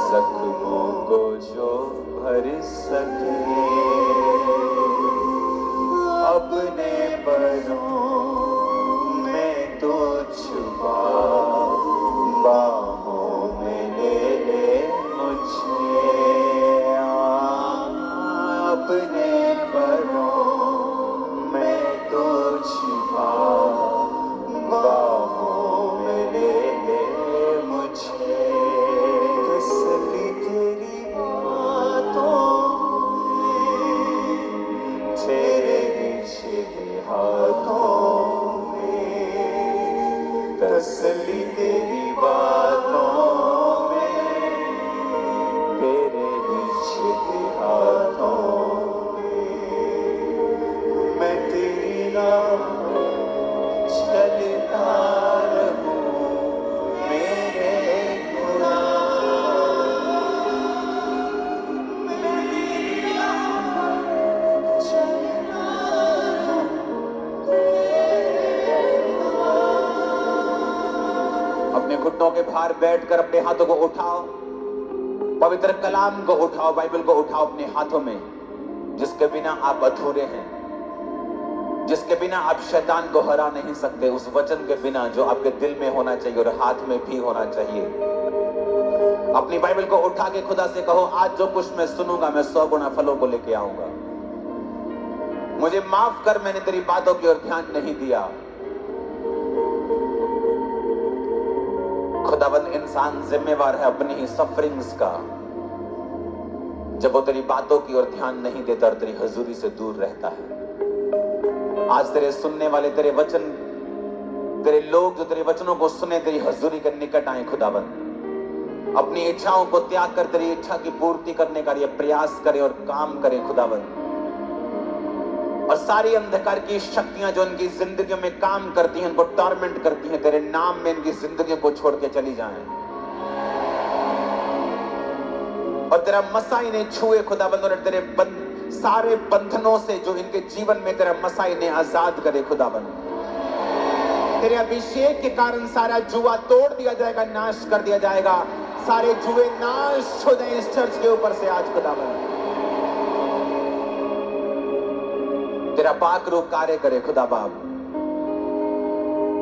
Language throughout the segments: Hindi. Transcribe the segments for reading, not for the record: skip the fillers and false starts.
जख्मों को जो भर सके, अपने परों में तो छुपा, बाहों में ले ले मुझे, अपने परों में तो छुपा, बाहों में ले ले मुझे। तसल्ली तेरी बातों में, तेरे रिश्ते हाथों में, तसल्ली तेरी बातों में, तेरे रिश्ते हाथों में। मैं तेरी राह चलता रहूं मेरे खुदा, मैं तेरी राह चलता रहूं मेरे खुदा। अपने घुटनों के भार बैठकर अपने हाथों को उठाओ, पवित्र कलाम को उठाओ, बाइबल को उठाओ अपने हाथों में, जिसके बिना आप अधूरे हैं, जिसके बिना आप शैतान को हरा नहीं सकते, उस वचन के बिना जो आपके दिल में होना चाहिए और हाथ में भी होना चाहिए। अपनी बाइबल को उठा के खुदा से कहो, आज जो कुछ मैं सुनूंगा मैं 100 गुना फलों को लेके आऊंगा। मुझे माफ कर, मैंने तेरी बातों की ओर ध्यान नहीं दिया। खुदावंद, इंसान जिम्मेवार है अपनी ही सफरिंग्स का, जब वो तेरी बातों की ओर ध्यान नहीं देता और तेरी हजूरी से दूर रहता है। आज तेरे सुनने वाले, तेरे वचन, तेरे लोग जो तेरे वचनों को सुने, तेरी हजूरी के निकट आए खुदावंद, अपनी इच्छाओं को त्याग कर तेरी इच्छा की पूर्ति करने का ये प्रयास करें और काम करें खुदावंद। और सारी अंधकार की शक्तियां जो इनकी जिंदगी में काम करती हैं, इनको टॉर्मेंट करती हैं, तेरे नाम में इनकी जिंदगी को छोड़ के चली जाएं। और तेरा मसा इन्हें छुए खुदावंद, और तेरे सारे बंधनों से जो इनके जीवन में तेरा मसा इन्हें आजाद करे खुदावंद। तेरे अभिषेक के कारण सारा जुआ तोड़ दिया जाएगा, नाश कर दिया जाएगा, सारे जुए नाश हो जाए इस चर्च के ऊपर से आज खुदावंद। तेरा पाक रूप कार्य करे खुदा बाप,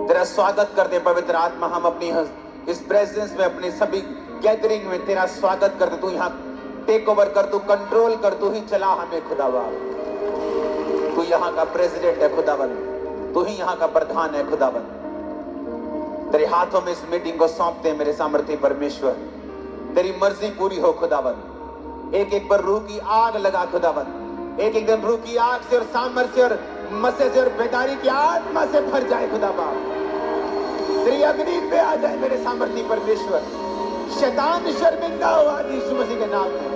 तेरा स्वागत करते पवित्र आत्मा। हम अपनी इस प्रेजेंस में, अपनी सभी गैदरिंग में तेरा स्वागत करते। तू यहाँ टेक ओवर कर, तू कंट्रोल कर, तू ही चला हमें खुदावंद। तू यहाँ का प्रेसिडेंट है खुदावंद, तू ही यहाँ का प्रधान है खुदावंद। तेरे हाथों में इस मीटिंग को सौंपते हैं मेरे सामर्थ्य परमेश्वर। तेरी मर्जी पूरी हो खुदावंद। एक एक पर रूह की आग लगा खुदावंद, एक एक दिन रूह की आग से और सामर्थ्य और मसे से और बेदारी की आत्मा से भर जाए खुदा बाप। तेरी अग्नि पे आ जाए मेरे सामर्थ्य परमेश्वर। शैतान शर्मिंदा हो आज यीशु मसीह के नाम में।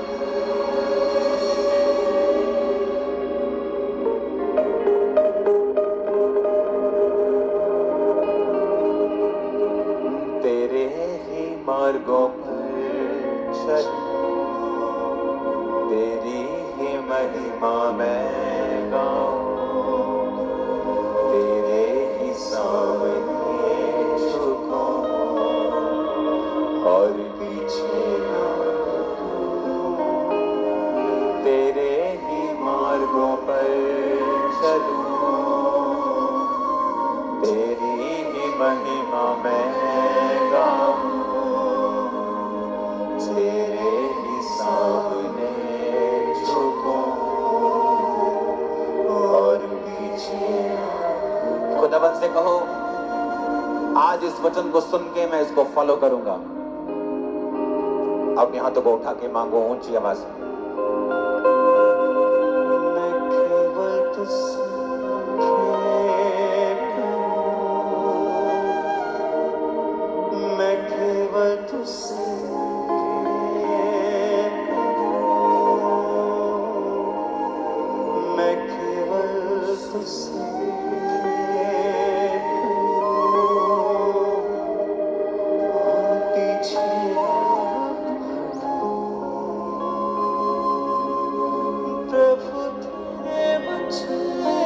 तेरे ही मार्गों पर चलूं, तेरी ही महिमा मैं गाऊं, तेरे ही सामने झुकूं और पीछे ना हटूं। तेरे ही मार्गों पर चलूं, तेरी ही महिमा मैं गाऊं, तेरे ही सामने झुकूं और पीछे ना। खुदावंद से कहो, आज इस वचन को सुन के मैं इसको फॉलो करूंगा। अब यहाँ तो को उठा के मांगो ऊंची आवाज में। मैं केवल तुझसे मैं केवल तुझसे मैं केवल तुझसे प्रभु तेरे वचन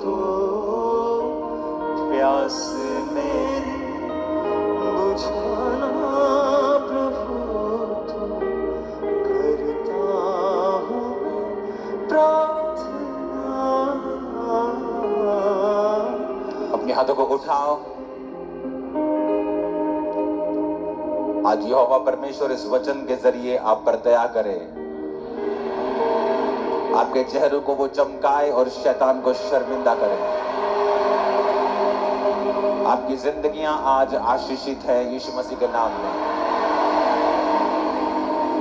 तो प्यास मेरी बुझाना प्रभु, तो करता हूँ प्रार्थना। अपने हाथों को उठाओ। आज यहोवा परमेश्वर इस वचन के जरिए आप पर दया करे, आपके चेहरों को वो चमकाए और शैतान को शर्मिंदा करे। आपकी जिंदगियां आज आशीषित है यीशु मसीह के नाम में।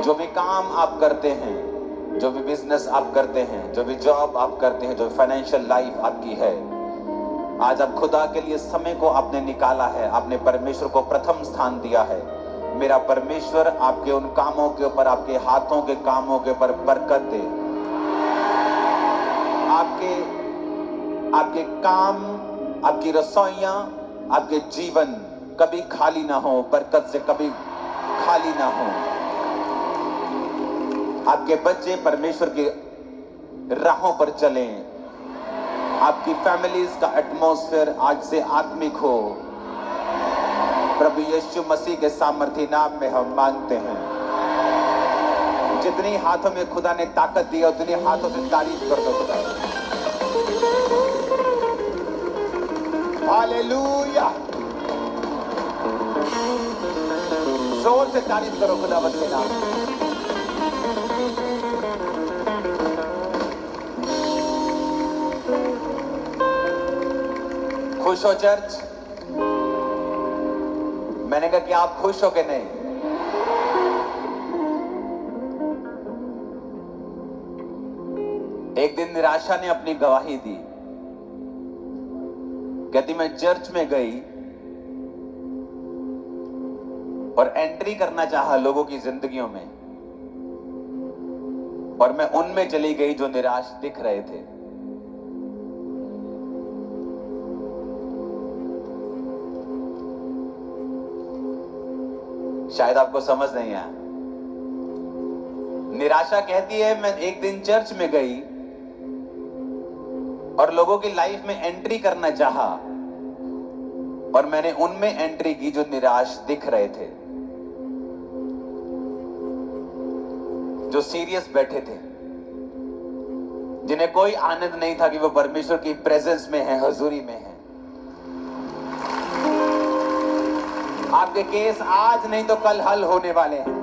जो भी काम आप करते हैं, जो भी बिजनेस आप करते हैं, जो भी जॉब आप करते हैं, जो फाइनेंशियल लाइफ आपकी है, आज आप खुदा के लिए समय को आपने निकाला है, आपने परमेश्वर को प्रथम स्थान दिया है। मेरा परमेश्वर आपके उन कामों के ऊपर, आपके हाथों के कामों के ऊपर बरकत दे। आपके काम, आपकी रसोइयां, आपके जीवन कभी खाली ना हो, बरकत से कभी खाली ना हो। आपके बच्चे परमेश्वर की राहों पर चलें। आपकी फैमिलीज का एटमॉस्फेयर आज से आत्मिक हो। प्रभु यीशु मसीह के सामर्थी नाम में हम मांगते हैं। जितनी हाथों में खुदा ने ताकत दी है, उतनी हाथों से तारीफ कर दो खुदा। हालेलुया। जोर से तारीफ करो खुदावंद के नाम। खुश हो चर्च? मैंने कहा कि आप खुश हो कि नहीं? एक दिन निराशा ने अपनी गवाही दी। कहती मैं चर्च में गई और एंट्री करना चाहा लोगों की जिंदगियों में, और मैं उनमें चली गई जो निराश दिख रहे थे। शायद आपको समझ नहीं आया। निराशा कहती है मैं एक दिन चर्च में गई और लोगों की लाइफ में एंट्री करना चाहा, और मैंने उनमें एंट्री की जो निराश दिख रहे थे, जो सीरियस बैठे थे, जिन्हें कोई आनंद नहीं था कि वो परमेश्वर की प्रेजेंस में है, हजूरी में है। आपके केस आज नहीं तो कल हल होने वाले हैं।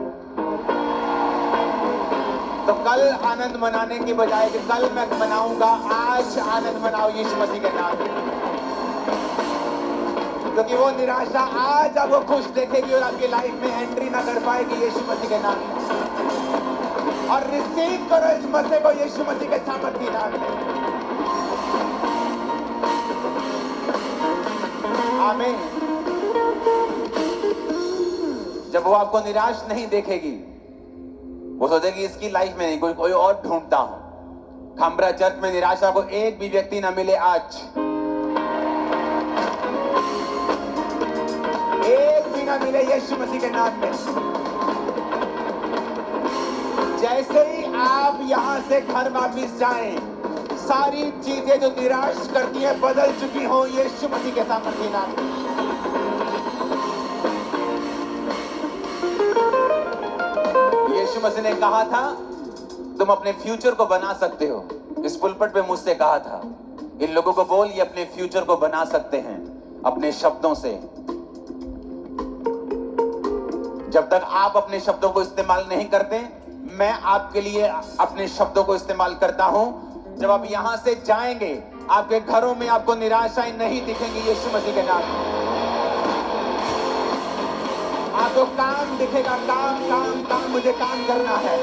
तो कल आनंद मनाने की बजाय कि कल मैं मनाऊंगा, आज आनंद मनाओ यीशु मसीह के नाम में। क्योंकि वो निराशा आज आपको खुश देखेगी और आपकी लाइफ में एंट्री ना कर पाएगी यीशु मसीह के नाम में। और रिसीव करो इस मसीह को यीशु मसीह के सामर्थी नाम में। आमीन। जब वो आपको निराश नहीं देखेगी, वो सोचेगी इसकी लाइफ में नहीं, कोई और ढूंढता हूं। खंबरा चर्च में निराशा को एक भी व्यक्ति ना मिले आज, एक भी ना मिले यीशु मसीह के नाम में। जैसे ही आप यहां से घर वापिस जाएं, सारी चीजें जो निराश करती हैं बदल चुकी हो यीशु मसीह के सामर्थी नाम में। यीशु मसीह ने कहा था तुम अपने फ्यूचर को बना सकते हो। इस पुलपट पे मुझसे कहा था इन लोगों को बोल ये अपने फ्यूचर को बना सकते हैं अपने शब्दों से। जब तक आप अपने शब्दों को इस्तेमाल नहीं करते, मैं आपके लिए अपने शब्दों को इस्तेमाल करता हूं। जब आप यहां से जाएंगे, आपके घरों में आपको निराशाएं नहीं दिखेंगी यीशु मसीह के नाम में। आपको काम दिखेगा, काम काम काम, मुझे काम करना है।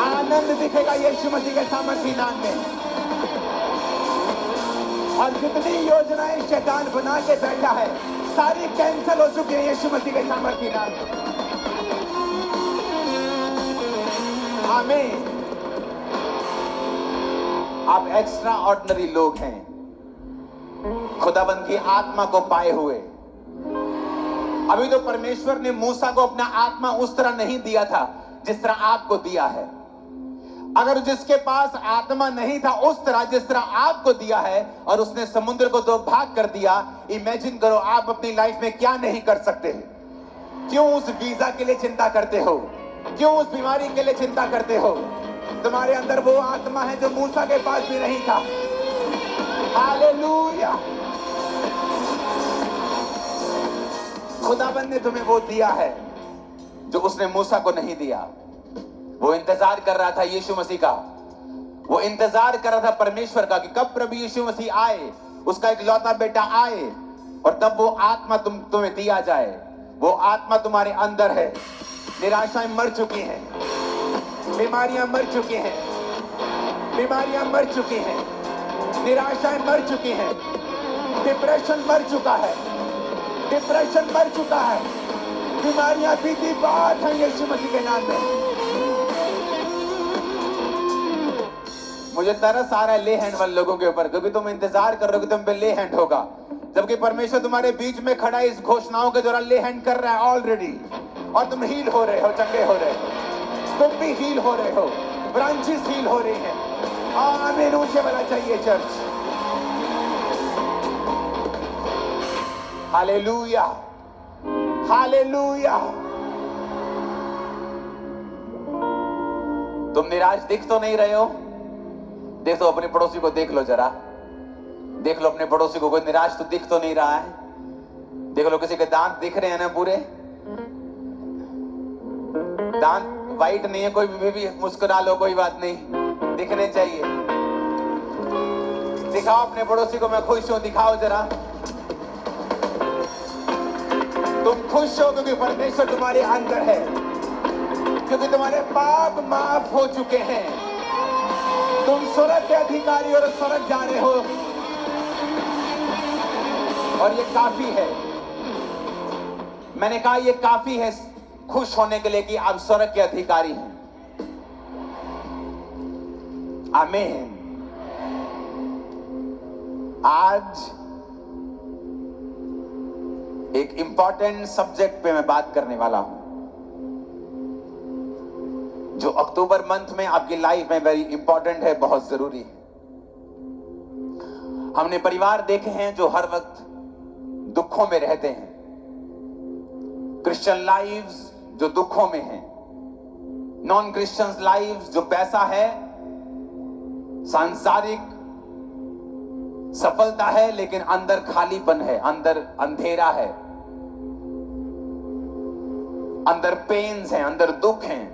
आनंद दिखेगा यीशु मसीह के सामर्थी नाम में। और जितनी योजनाएं शैतान बना के बैठा है, सारी कैंसिल हो चुकी है यीशु मसीह के सामर्थी नाम में। आमीन। आप एक्स्ट्रा ऑर्डिनरी लोग हैं, खुदाबंद की आत्मा को पाए हुए। अभी तो परमेश्वर ने मूसा को अपना आत्मा उस तरह नहीं दिया था जिस तरह आपको दिया है। अगर जिसके पास आत्मा नहीं था उस तरह जिस तरह आपको दिया है और उसने समुद्र को 2 भाग कर दिया, इमेजिन करो आप अपनी लाइफ में क्या नहीं कर सकते। क्यों उस वीजा के लिए चिंता करते हो? क्यों उस बीमारी के लिए चिंता करते हो? तुम्हारे अंदर वो आत्मा है जो मूसा के पास भी नहीं था। हालेलुया। खुदाबंद ने तुम्हें वो दिया है जो उसने मूसा को नहीं दिया। वो इंतजार कर रहा था यीशु मसीह का, वो इंतजार कर रहा था परमेश्वर का कि कब प्रभु यीशु मसीह आए, उसका इकलौता बेटा आए और तब वो आत्मा तुम्हें दिया जाए। वो आत्मा तुम्हारे अंदर है। निराशाएं मर चुकी हैं, बीमारियां मर चुकी हैं, बीमारियां मर चुकी हैं, निराशाएं मर चुकी हैं, डिप्रेशन मर चुका है, डिप्रेशन मर चुका है, बीमारियां बीती बात है यीशु मसीह के नाम में। मुझे तरस आ रहा है ले हैंड वाले लोगों के ऊपर, क्योंकि तुम इंतजार कर रहे हो कि तुम पे ले हैंड होगा, जबकि परमेश्वर तुम्हारे बीच में खड़ा है इस घोषणाओं के द्वारा ले हैंड कर रहा है ऑलरेडी, और तुम हील हो रहे हो, चंगे हो रहे हो, तुम भी हील हो रहे हो, ब्रांचेस हील हो रही हैं। आमीन ऊंचे वाला चाहिए चर्च। Hallelujah, hallelujah. तुम निराश दिख तो नहीं रहे हो? देखो अपने पड़ोसी को, देख लो जरा, देख लो अपने पड़ोसी को, कोई निराश तो दिख तो नहीं रहा है? देख लो किसी के दांत दिख रहे हैं ना पूरे? दांत वाइट नहीं है, कोई भी मुस्कुरा लो, कोई बात नहीं, दिखने चाहिए। दिखाओ अपने पड़ोसी को मैं खुश हूं, दिखाओ जरा। तुम खुश हो क्योंकि परमेश्वर तुम्हारे अंदर है, क्योंकि तुम्हारे पाप माफ हो चुके हैं। तुम स्वर्ग के अधिकारी और स्वर्ग जा रहे हो, और ये काफी है। मैंने कहा ये काफी है खुश होने के लिए कि आप स्वर्ग के अधिकारी हैं। आमीन। आज एक इंपॉर्टेंट सब्जेक्ट पे मैं बात करने वाला हूं, जो अक्टूबर मंथ में आपकी लाइफ में वेरी इंपॉर्टेंट है, बहुत जरूरी है। हमने परिवार देखे हैं जो हर वक्त दुखों में रहते हैं, क्रिश्चियन लाइव्स जो दुखों में हैं, नॉन क्रिश्चियन लाइव्स जो पैसा है, सांसारिक सफलता है, लेकिन अंदर खालीपन है, अंदर अंधेरा है, अंदर पेन्स हैं, अंदर दुख हैं।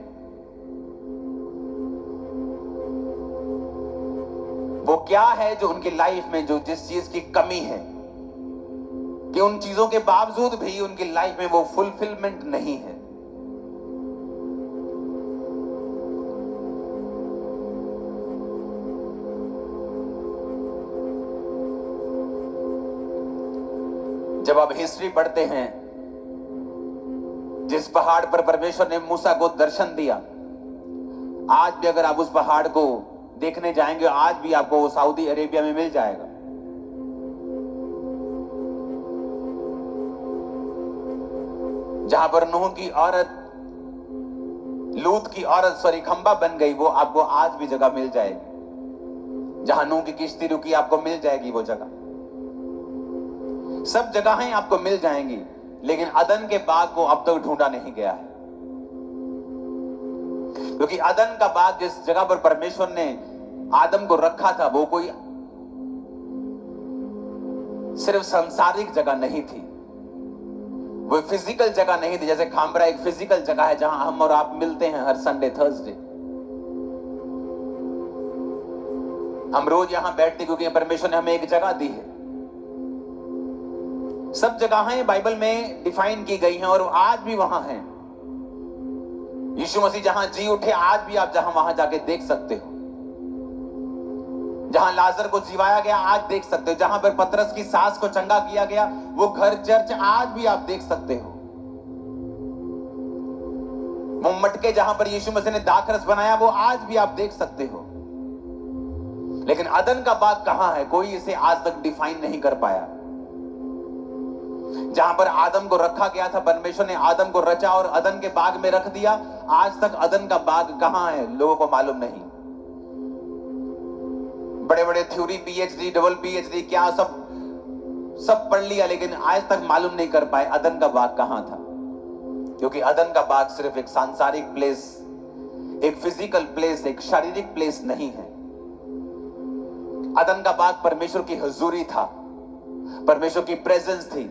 वो क्या है जो उनकी लाइफ में, जो जिस चीज की कमी है, कि उन चीजों के बावजूद भी उनकी लाइफ में वो फुलफिलमेंट नहीं है। जब आप हिस्ट्री पढ़ते हैं, जिस पहाड़ पर परमेश्वर ने मूसा को दर्शन दिया, आज भी अगर आप उस पहाड़ को देखने जाएंगे, आज भी आपको वो सऊदी अरेबिया में मिल जाएगा। जहां पर नूह की औरत, लूत की औरत खंबा बन गई, वो आपको आज भी जगह मिल जाएगी। जहां नूह की किश्ती रुकी, आपको मिल जाएगी वो जगह। सब जगहें आपको मिल जाएंगी, लेकिन अदन के बाग को अब तक ढूंढा नहीं गया है, क्योंकि अदन का बाग जिस जगह पर परमेश्वर ने आदम को रखा था, वो कोई सिर्फ सांसारिक जगह नहीं थी, वो फिजिकल जगह नहीं थी। जैसे खामरा एक फिजिकल जगह है जहां हम और आप मिलते हैं हर संडे थर्सडे। हम रोज यहां बैठते क्योंकि परमेश्वर ने हमें एक जगह दी है। सब जगहें बाइबल में डिफाइन की गई हैं और आज भी वहां हैं। यीशु मसीह जहां जी उठे, आज भी आप जहां वहां जाके देख सकते हो। जहां लाजर को जिवाया गया, आज देख सकते हो। जहां पर पतरस की सास को चंगा किया गया, वो घर चर्च आज भी आप देख सकते हो। वो मटके जहां पर यीशु मसीह ने दाखरस बनाया, वो आज भी आप देख सकते हो। लेकिन अदन का बाग कहां है? कोई इसे आज तक डिफाइन नहीं कर पाया। जहां पर आदम को रखा गया था, परमेश्वर ने आदम को रचा और अदन के बाग में रख दिया, आज तक अदन का बाग कहां है लोगों को मालूम नहीं। बड़े बड़े थ्योरी, पीएचडी, डबल पीएचडी, क्या सब सब पढ़ लिया, लेकिन आज तक मालूम नहीं कर पाए अदन का बाग कहां था। क्योंकि अदन का बाग सिर्फ एक सांसारिक प्लेस, एक फिजिकल प्लेस, एक शारीरिक प्लेस नहीं है। अदन का बाग परमेश्वर की हुजूरी था, परमेश्वर की प्रेजेंस थी,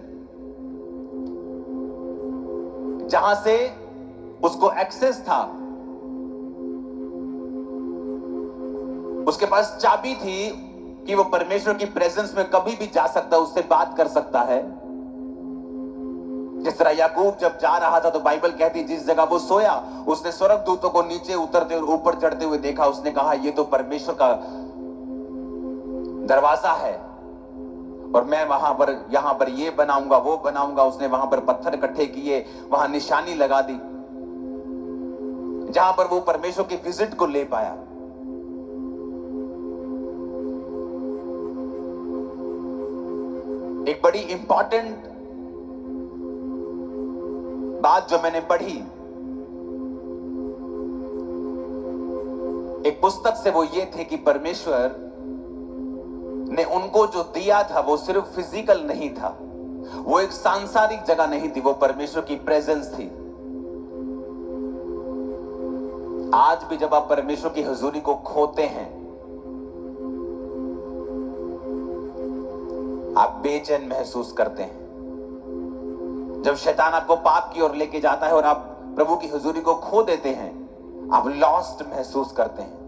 जहां से उसको एक्सेस था, उसके पास चाबी थी कि वो परमेश्वर की प्रेजेंस में कभी भी जा सकता है, उससे बात कर सकता है। जिस तरह याकूब जब जा रहा था तो बाइबल कहती है जिस जगह वो सोया, उसने स्वर्गदूतों को नीचे उतरते और ऊपर चढ़ते हुए देखा। उसने कहा ये तो परमेश्वर का दरवाजा है और मैं वहां पर, यहां पर ये बनाऊंगा, वो बनाऊंगा। उसने वहां पर पत्थर इकट्ठे किए, वहां निशानी लगा दी, जहां पर वो परमेश्वर की विजिट को ले पाया। एक बड़ी इंपॉर्टेंट बात जो मैंने पढ़ी एक पुस्तक से, वो ये थे कि परमेश्वर ने उनको जो दिया था वो सिर्फ फिजिकल नहीं था, वो एक सांसारिक जगह नहीं थी, वो परमेश्वर की प्रेजेंस थी। आज भी जब आप परमेश्वर की हुजूरी को खोते हैं, आप बेचैन महसूस करते हैं। जब शैतान आपको पाप की ओर लेके जाता है और आप प्रभु की हुजूरी को खो देते हैं, आप लॉस्ट महसूस करते हैं।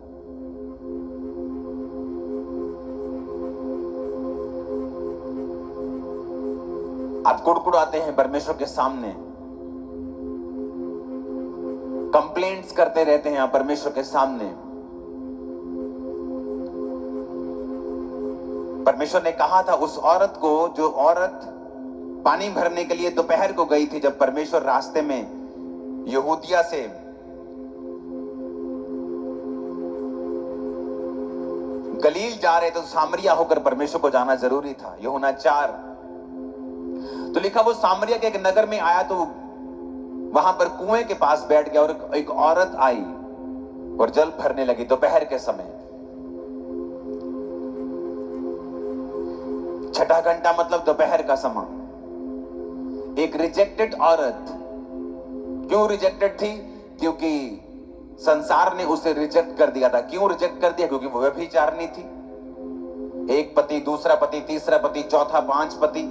आप कुड़कुड़ाते हैं परमेश्वर के सामने, कंप्लेंट्स करते रहते हैं आप परमेश्वर के सामने। परमेश्वर ने कहा था उस औरत को, जो औरत पानी भरने के लिए दोपहर को गई थी, जब परमेश्वर रास्ते में यहूदिया से गलील जा रहे थे, तो सामरिया होकर परमेश्वर को जाना जरूरी था। यूहन्ना 4 तो लिखा वो सामरिया के एक नगर में आया, तो वहां पर कुएं के पास बैठ गया और एक औरत आई और जल भरने लगी दोपहर के समय। छठा घंटा मतलब दोपहर का समय। एक रिजेक्टेड औरत, क्यों रिजेक्टेड थी? क्योंकि संसार ने उसे रिजेक्ट कर दिया था। क्यों रिजेक्ट कर दिया? क्योंकि वो व्यभिचारिणी थी। एक पति, दूसरा पति, तीसरा पति, चौथा, 5 पति।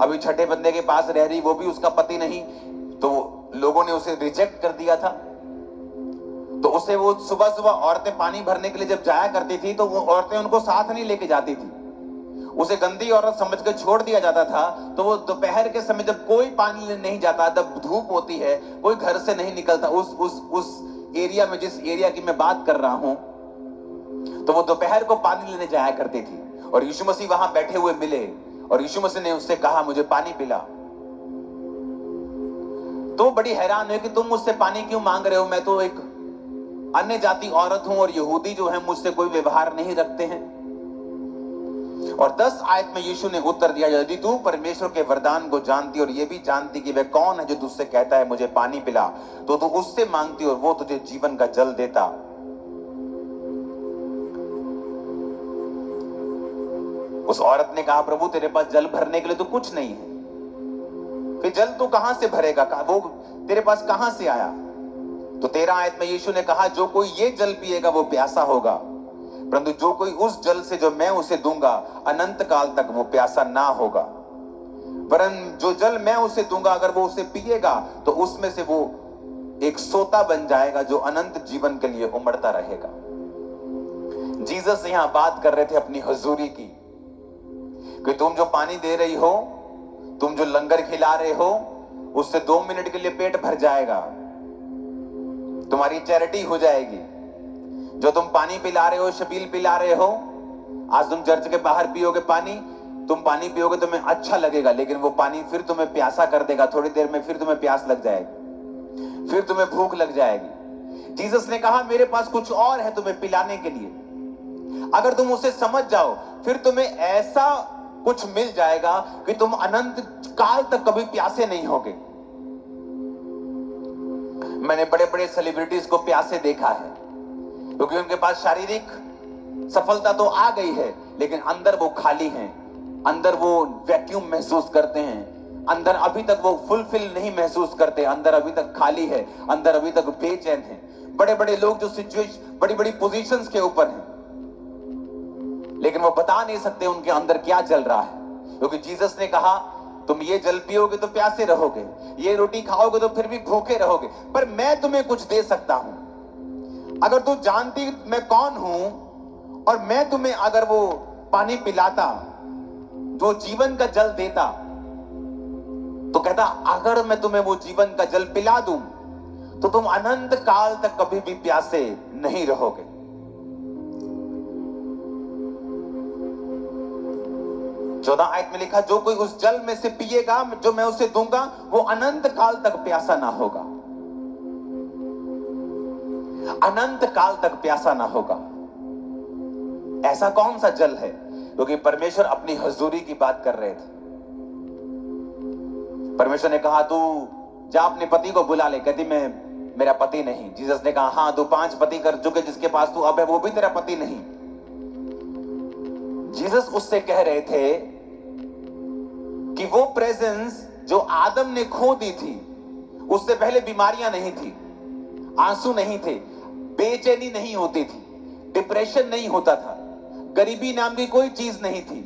अभी छठे बंदे के पास रह रही, वो भी उसका पति नहीं, तो लोगों ने उसे रिजेक्ट कर दिया था। तो उसे वो सुबह सुबह औरतें पानी भरने के लिए जब जाया करती थी, तो वो औरतें उनको साथ नहीं लेके जाती थी, उसे गंदी औरत समझ कर छोड़ दिया जाता था। तो वो दोपहर के समय जब कोई पानी लेने नहीं जाता, जब धूप होती है, कोई घर से नहीं निकलता, उस एरिया में, जिस एरिया की मैं बात कर रहा हूं, तो वो दोपहर को पानी लेने जाया करती थी। और यीशु मसीह वहां बैठे हुए मिले और यीशु मसीह ने उससे कहा मुझे पानी पिला। तो बड़ी हैरान है कि तुम मुझसे पानी क्यों मांग रहे हो? मैं तो एक अन्य जाति औरत हूं और यहूदी जो है मुझसे कोई व्यवहार नहीं रखते हैं। और 10 आयत में यीशु ने उत्तर दिया, यदि तू परमेश्वर के वरदान को जानती और ये भी जानती कि वह कौन है जो तुझसे कहता है मुझे पानी पिला, तो तू उससे मांगती और वो तुझे जीवन का जल देता। उस औरत ने कहा प्रभु तेरे पास जल भरने के लिए तो कुछ नहीं है, फिर जल तू कहां से भरेगा? वो तेरे पास कहां से आया? तो 13 आयत में यीशु ने कहा जो कोई ये जल पिएगा वो प्यासा होगा, परंतु जो कोई उस जल से जो मैं उसे दूंगा अनंत काल तक वो प्यासा ना होगा। वरन जो जल मैं उसे दूंगा अगर वो उसे पिएगा तो उसमें से वो एक सोता बन जाएगा जो अनंत जीवन के लिए उमड़ता रहेगा। जीसस यहां बात कर रहे थे अपनी हुजूरी की, कि तुम जो पानी दे रही हो, तुम जो लंगर खिला रहे हो, उससे 2 मिनट के लिए पेट भर जाएगा, तुम्हारी चैरिटी हो जाएगी। जो तुम पानी पिला रहे हो, शबील पिला रहे हो, आज तुम चर्च के बाहर पियोगे पानी, तुम पानी पियोगे तुम्हें अच्छा लगेगा, लेकिन वो पानी फिर तुम्हें प्यासा कर देगा। थोड़ी देर में फिर तुम्हें प्यास लग जाएगी, फिर तुम्हें भूख लग जाएगी। जीसस ने कहा मेरे पास कुछ और है तुम्हें पिलाने के लिए। अगर तुम उसे समझ जाओ फिर तुम्हें ऐसा कुछ मिल जाएगा कि तुम अनंत काल तक कभी प्यासे नहीं होगे। मैंने बड़े बड़े सेलिब्रिटीज को प्यासे देखा है, क्योंकि उनके पास शारीरिक सफलता तो आ गई है, लेकिन अंदर वो खाली हैं, अंदर वो वैक्यूम महसूस करते हैं, अंदर अभी तक वो फुलफिल नहीं महसूस करते, अंदर अभी तक खाली है, अंदर अभी तक बेचैन है। बड़े बड़े लोग जो सिचुएशन, बड़ी बड़ी पोजीशंस के ऊपर हैं, लेकिन वो बता नहीं सकते उनके अंदर क्या चल रहा है, क्योंकि जीसस ने कहा तुम ये जल पियोगे तो प्यासे रहोगे, ये रोटी खाओगे तो फिर भी भूखे रहोगे, पर मैं तुम्हें कुछ दे सकता हूं। अगर तू जानती मैं कौन हूं और मैं तुम्हें अगर वो पानी पिलाता, जो जीवन का जल देता, तो कहता अगर मैं तुम्हें वो जीवन का जल पिला दूं तो तुम अनंत काल तक कभी भी प्यासे नहीं रहोगे। चौदह आयत में लिखा, जो कोई उस जल में से पिएगा जो मैं उसे दूंगा, वो अनंत काल तक प्यासा ना होगा, अनंत काल तक प्यासा ना होगा। ऐसा कौन सा जल है? क्योंकि परमेश्वर अपनी हजूरी की बात कर रहे थे। परमेश्वर ने कहा तू जा अपने पति को बुला ले। कहती मैं मेरा पति नहीं। जीसस ने कहा हाँ, तू 5 पति कर चुके, जिसके पास तू अब है वो भी तेरा पति नहीं। जीसस उससे कह रहे थे कि वो प्रेजेंस जो आदम ने खो दी थी, उससे पहले बीमारियां नहीं थी, आंसू नहीं थे, बेचैनी नहीं होती थी, डिप्रेशन नहीं होता था, गरीबी नाम की कोई चीज नहीं थी,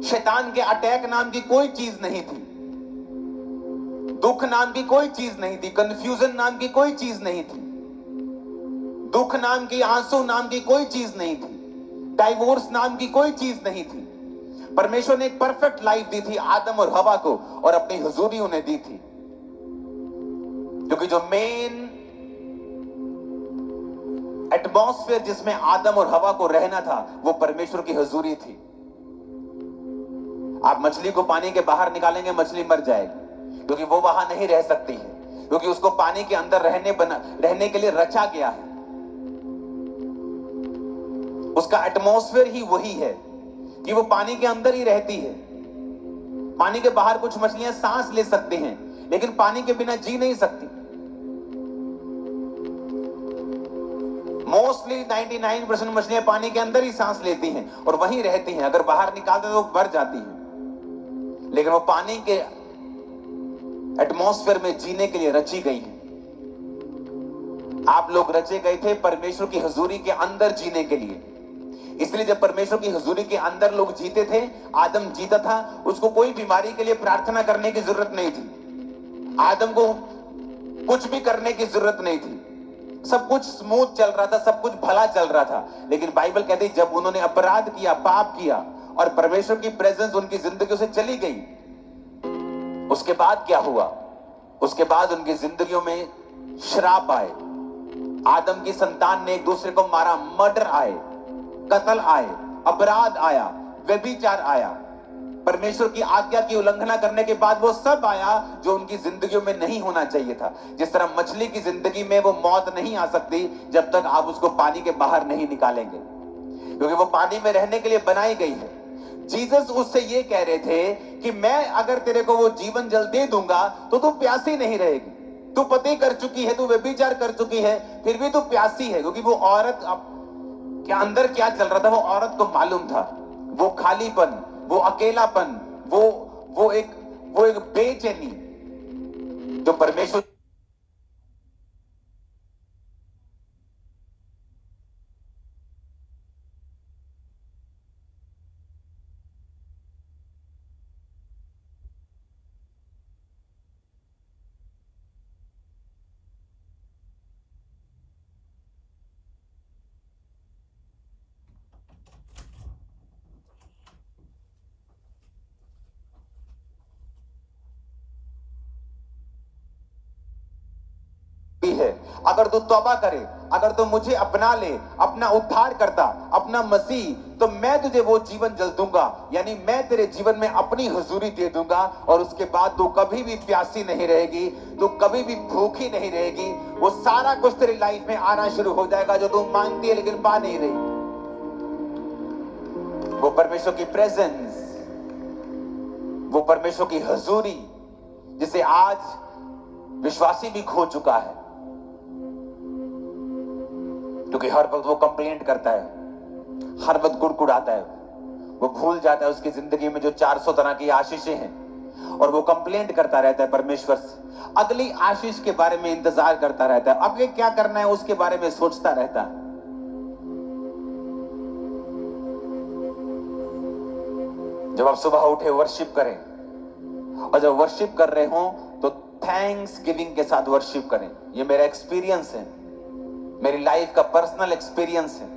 शैतान के अटैक नाम की कोई चीज नहीं थी, दुख नाम की कोई चीज नहीं थी, कंफ्यूजन नाम की कोई चीज नहीं थी, दुख नाम की, आंसू नाम की कोई चीज नहीं थी, डाइवोर्स नाम की कोई चीज नहीं थी। परमेश्वर ने एक परफेक्ट लाइफ दी थी आदम और हवा को, और अपनी हुजूरी उन्हें दी थी, क्योंकि जो मेन एटमॉस्फेयर जिसमें आदम और हवा को रहना था वो परमेश्वर की हुजूरी थी। आप मछली को पानी के बाहर निकालेंगे, मछली मर जाएगी, क्योंकि वो वहां नहीं रह सकती है, क्योंकि उसको पानी के अंदर रहने के लिए रचा गया है। उसका एटमॉस्फेयर ही वही है कि वो पानी के अंदर ही रहती है। पानी के बाहर कुछ मछलियां सांस ले सकती हैं, लेकिन पानी के बिना जी नहीं सकती। मोस्टली 99% मछलियां पानी के अंदर ही सांस लेती हैं और वहीं रहती हैं, अगर बाहर निकालते तो मर जाती हैं। लेकिन वो पानी के एटमॉस्फेयर में जीने के लिए रची गई है। आप लोग रचे गए थे परमेश्वर की हुजूरी के अंदर जीने के लिए। इसलिए जब परमेश्वर की हुजूरी के अंदर लोग जीते थे, आदम जीता था, उसको कोई बीमारी के लिए प्रार्थना करने की जरूरत नहीं थी, आदम को कुछ भी करने की जरूरत नहीं थी, सब कुछ स्मूथ चल रहा था, सब कुछ भला चल रहा था। लेकिन बाइबल कहती है जब उन्होंने अपराध किया, पाप किया और परमेश्वर की प्रेजेंस उनकी जिंदगी से चली गई, उसके बाद क्या हुआ? उसके बाद उनकी जिंदगियों में श्राप आए, आदम की संतान ने एक दूसरे को मारा, मर्डर आए, कत्ल आए, अपराध आया, व्यभिचार आया, परमेश्वर की आज्ञा की उल्लंघना करने के बाद वो सब आया जो उनकी जिंदगियों में नहीं होना चाहिए था। जिस तरह मछली की जिंदगी में वो मौत नहीं आ सकती जब तक आप उसको पानी के बाहर नहीं निकालेंगे, क्योंकि वो पानी में रहने के लिए बनाई गई है। जीसस उससे ये कह रहे थे कि मैं अगर तेरे को वो जीवन जल दे दूंगा तो तू प्यासी नहीं रहेगी। तू पति कर चुकी है, तू व्यभिचार कर चुकी है, फिर भी तू प्यासी है, क्योंकि वो औरत के अंदर क्या चल रहा था वो औरत को मालूम था। वो खालीपन, वो अकेलापन, वो एक बेचैनी जो परमेश्वर है। अगर तू तौबा करे, अगर तू मुझे अपना ले, अपना उद्धार करता, अपना मसीह, तो मैं तुझे वो जीवन जल दूंगा, यानी मैं तेरे जीवन में अपनी हुजूरी दे दूंगा, और उसके बाद तू कभी भी प्यासी नहीं रहेगी, तू कभी भी भूखी नहीं रहेगी। वो सारा कुछ तेरी लाइफ में आना शुरू हो जाएगा जो तू मांगती है लेकिन पा नहीं रही। वो परमेश्वर की प्रेजेंस, वो परमेश्वर की हुजूरी, जिसे आज विश्वासी भी खो चुका है। क्योंकि हर वक्त वो कंप्लेंट करता है, हर वक्त गुड़गुड़ाता है, वो भूल जाता है उसकी जिंदगी में जो 400 तरह की आशीषें हैं, और वो कंप्लेंट करता रहता है परमेश्वर से, अगली आशीष के बारे में इंतजार करता रहता है, आगे क्या करना है उसके बारे में सोचता रहता है। जब आप सुबह उठे वर्शिप करें, और जब वर्शिप कर रहे हो तो थैंक्स गिविंग के साथ वर्शिप करें। ये मेरा एक्सपीरियंस है, मेरी लाइफ का पर्सनल एक्सपीरियंस है।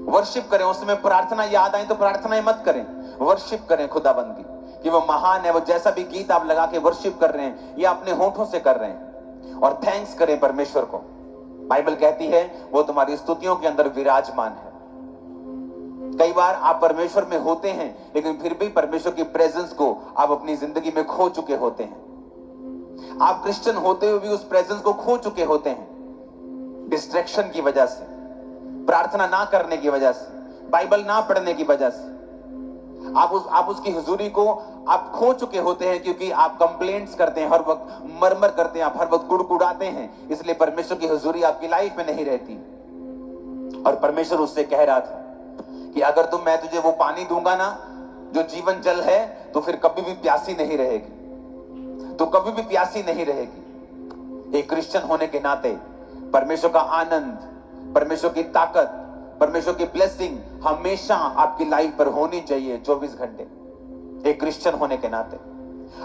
वर्शिप करें, उसमें प्रार्थना याद आई तो प्रार्थनाएं मत करें, वर्शिप करें खुदाबंद की कि वो महान है। वो जैसा भी गीत आप लगा के वर्शिप कर रहे हैं या अपने होठों से कर रहे हैं, और थैंक्स करें परमेश्वर को। बाइबल कहती है वो तुम्हारी स्तुतियों के अंदर विराजमान है। कई बार आप परमेश्वर में होते हैं लेकिन फिर भी परमेश्वर की प्रेजेंस को आप अपनी जिंदगी में खो चुके होते हैं। आप क्रिश्चियन होते हुए भी उस प्रेजेंस को खो चुके होते हैं, डिस्ट्रैक्शन की वजह से, प्रार्थना ना करने की वजह से, बाइबल ना पढ़ने की वजह से। आप उसकी हुजूरी को आप खो चुके होते हैं, क्योंकि आप कंप्लेंट्स करते हैं, हर वक्त मरमर करते हैं, आप हर वक्त गुड़गुड़ाते हैं, इसलिए परमेश्वर की हुजूरी आपकी लाइफ में नहीं रहती। और परमेश्वर उससे कह रहा था कि अगर मैं तुझे वो पानी दूंगा ना जो जीवन जल है, तो फिर कभी भी प्यासी नहीं रहेगी, तो कभी भी प्यासी नहीं रहेगी। एक क्रिश्चियन होने के नाते परमेश्वर का आनंद, परमेश्वर की ताकत, परमेश्वर की ब्लेसिंग हमेशा आपकी लाइफ पर होनी चाहिए 24 घंटे। एक क्रिश्चियन होने के नाते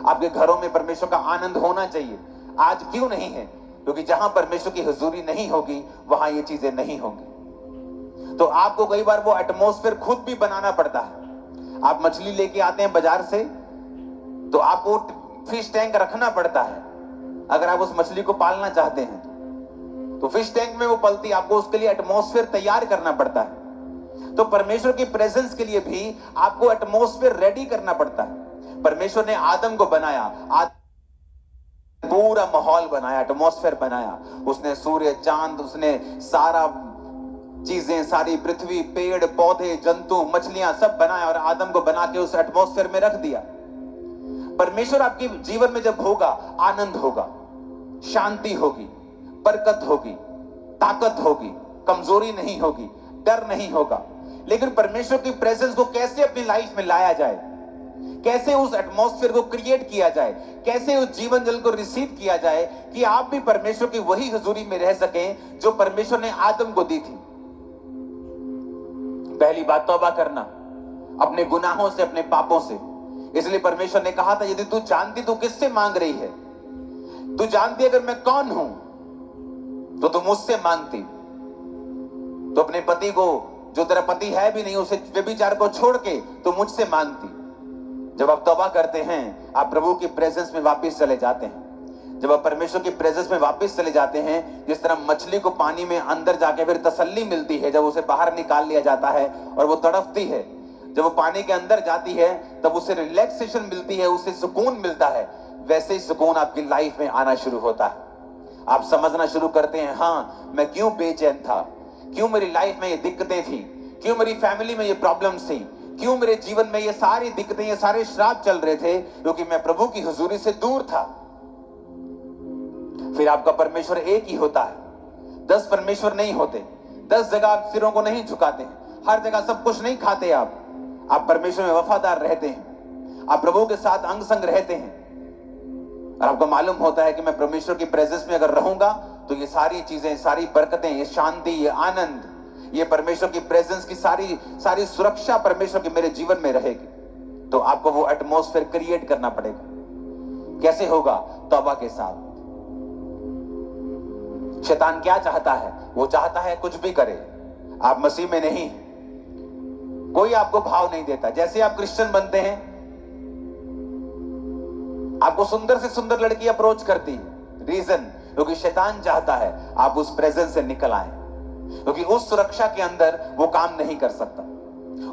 आपके घरों में परमेश्वर का आनंद होना चाहिए। आज क्यों नहीं है? क्योंकि जहां परमेश्वर की हुजूरी नहीं होगी वहां ये चीजें नहीं होंगी। तो आपको कई बार वो एटमॉस्फेयर खुद भी बनाना पड़ता है। आप मछली लेके आते हैं बाजार से, तो आपको फिश टैंक रखना पड़ता है। अगर आप उस मछली को पालना चाहते हैं तो फिश टैंक में वो पलती, आपको उसके लिए एटमॉस्फेयर तैयार करना पड़ता है। तो परमेश्वर की प्रेजेंस के लिए भी आपको एटमॉस्फेयर रेडी करना पड़ता है। परमेश्वर ने आदम को बनाया, पूरा माहौल बनाया, एटमॉस्फेयर बनाया। उसने सूर्य, चांद, उसने सारा चीजें, सारी पृथ्वी, पेड़ पौधे, जंतु, मछलियां सब बनाया और आदम को बना के उस एटमॉस्फेयर में रख दिया। परमेश्वर आपके जीवन में जब होगा, आनंद होगा, शांति होगी, बरकत होगी, ताकत होगी, कमजोरी नहीं होगी, डर नहीं होगा। लेकिन परमेश्वर की प्रेजेंस को कैसे अपनी लाइफ में लाया जाए, कैसे उस एटमॉस्फेयर को क्रिएट किया जाए, कैसे उस जीवन जल को रिसीव किया जाए कि आप भी परमेश्वर की वही हुजूरी में रह सकें जो परमेश्वर ने आदम को दी थी। पहली बात तौबा करना अपने गुनाहों से, अपने पापों से। इसलिए परमेश्वर ने कहा था यदि तू जानती तू किससे मांग रही है, तू जानती अगर मैं कौन हूं तो तू मुझसे मांगती। तो अपने पति को, जो तेरा पति है भी नहीं, उसे व्यभिचार को छोड़ के तो मुझसे मांगती। जब आप तौबा करते हैं आप प्रभु की प्रेजेंस में वापस चले जाते हैं। जब आप परमेश्वर की प्रेजेंस में वापस चले जाते हैं, जिस तरह मछली को पानी में अंदर जाके फिर तसल्ली मिलती है जब उसे बाहर निकाल लिया जाता है और वो तड़पती है, जब वो पानी के अंदर जाती है तब उसे रिलैक्सेशन मिलती है, उसे सुकून मिलता है, वैसे ही सुकून आपकी लाइफ में आना शुरू होता है। आप समझना शुरू करते हैं, हाँ मैं क्यों बेचैन था, क्यों मेरी लाइफ में ये दिक्कतें थी, क्यों मेरी फैमिली में ये प्रॉब्लम्स थी, क्यों मेरे जीवन में ये सारी दिक्कतें, ये सारे श्राप चल रहे थे, क्योंकि मैं प्रभु की हुजूरी से दूर था। फिर आपका परमेश्वर एक ही होता है, 10 परमेश्वर नहीं होते। 10 जगह आप सिरों को नहीं झुकाते हैं, हर जगह सब कुछ नहीं खाते। आप परमेश्वर में वफादार रहते हैं, आप प्रभु के साथ अंग संग रहते हैं, और आपको मालूम होता है कि मैं परमेश्वर की प्रेजेंस में अगर रहूंगा तो ये सारी चीजें, सारी बरकतें, ये शांति, ये आनंद, ये परमेश्वर की प्रेजेंस की सारी सुरक्षा परमेश्वर की मेरे जीवन में रहेगी। तो आपको वो एटमॉस्फेयर क्रिएट करना पड़ेगा। कैसे होगा? तौबा के साथ। शैतान क्या चाहता है? वो चाहता है कुछ भी करे, आप मसीह में नहीं हैं, कोई आपको भाव नहीं देता। जैसे आप क्रिश्चियन बनते हैं, आपको सुंदर से सुंदर लड़की अप्रोच करती है। रीजन? क्योंकि शैतान चाहता है आप उस प्रेजेंस से निकल आए, क्योंकि उस सुरक्षा के अंदर वो काम नहीं कर सकता,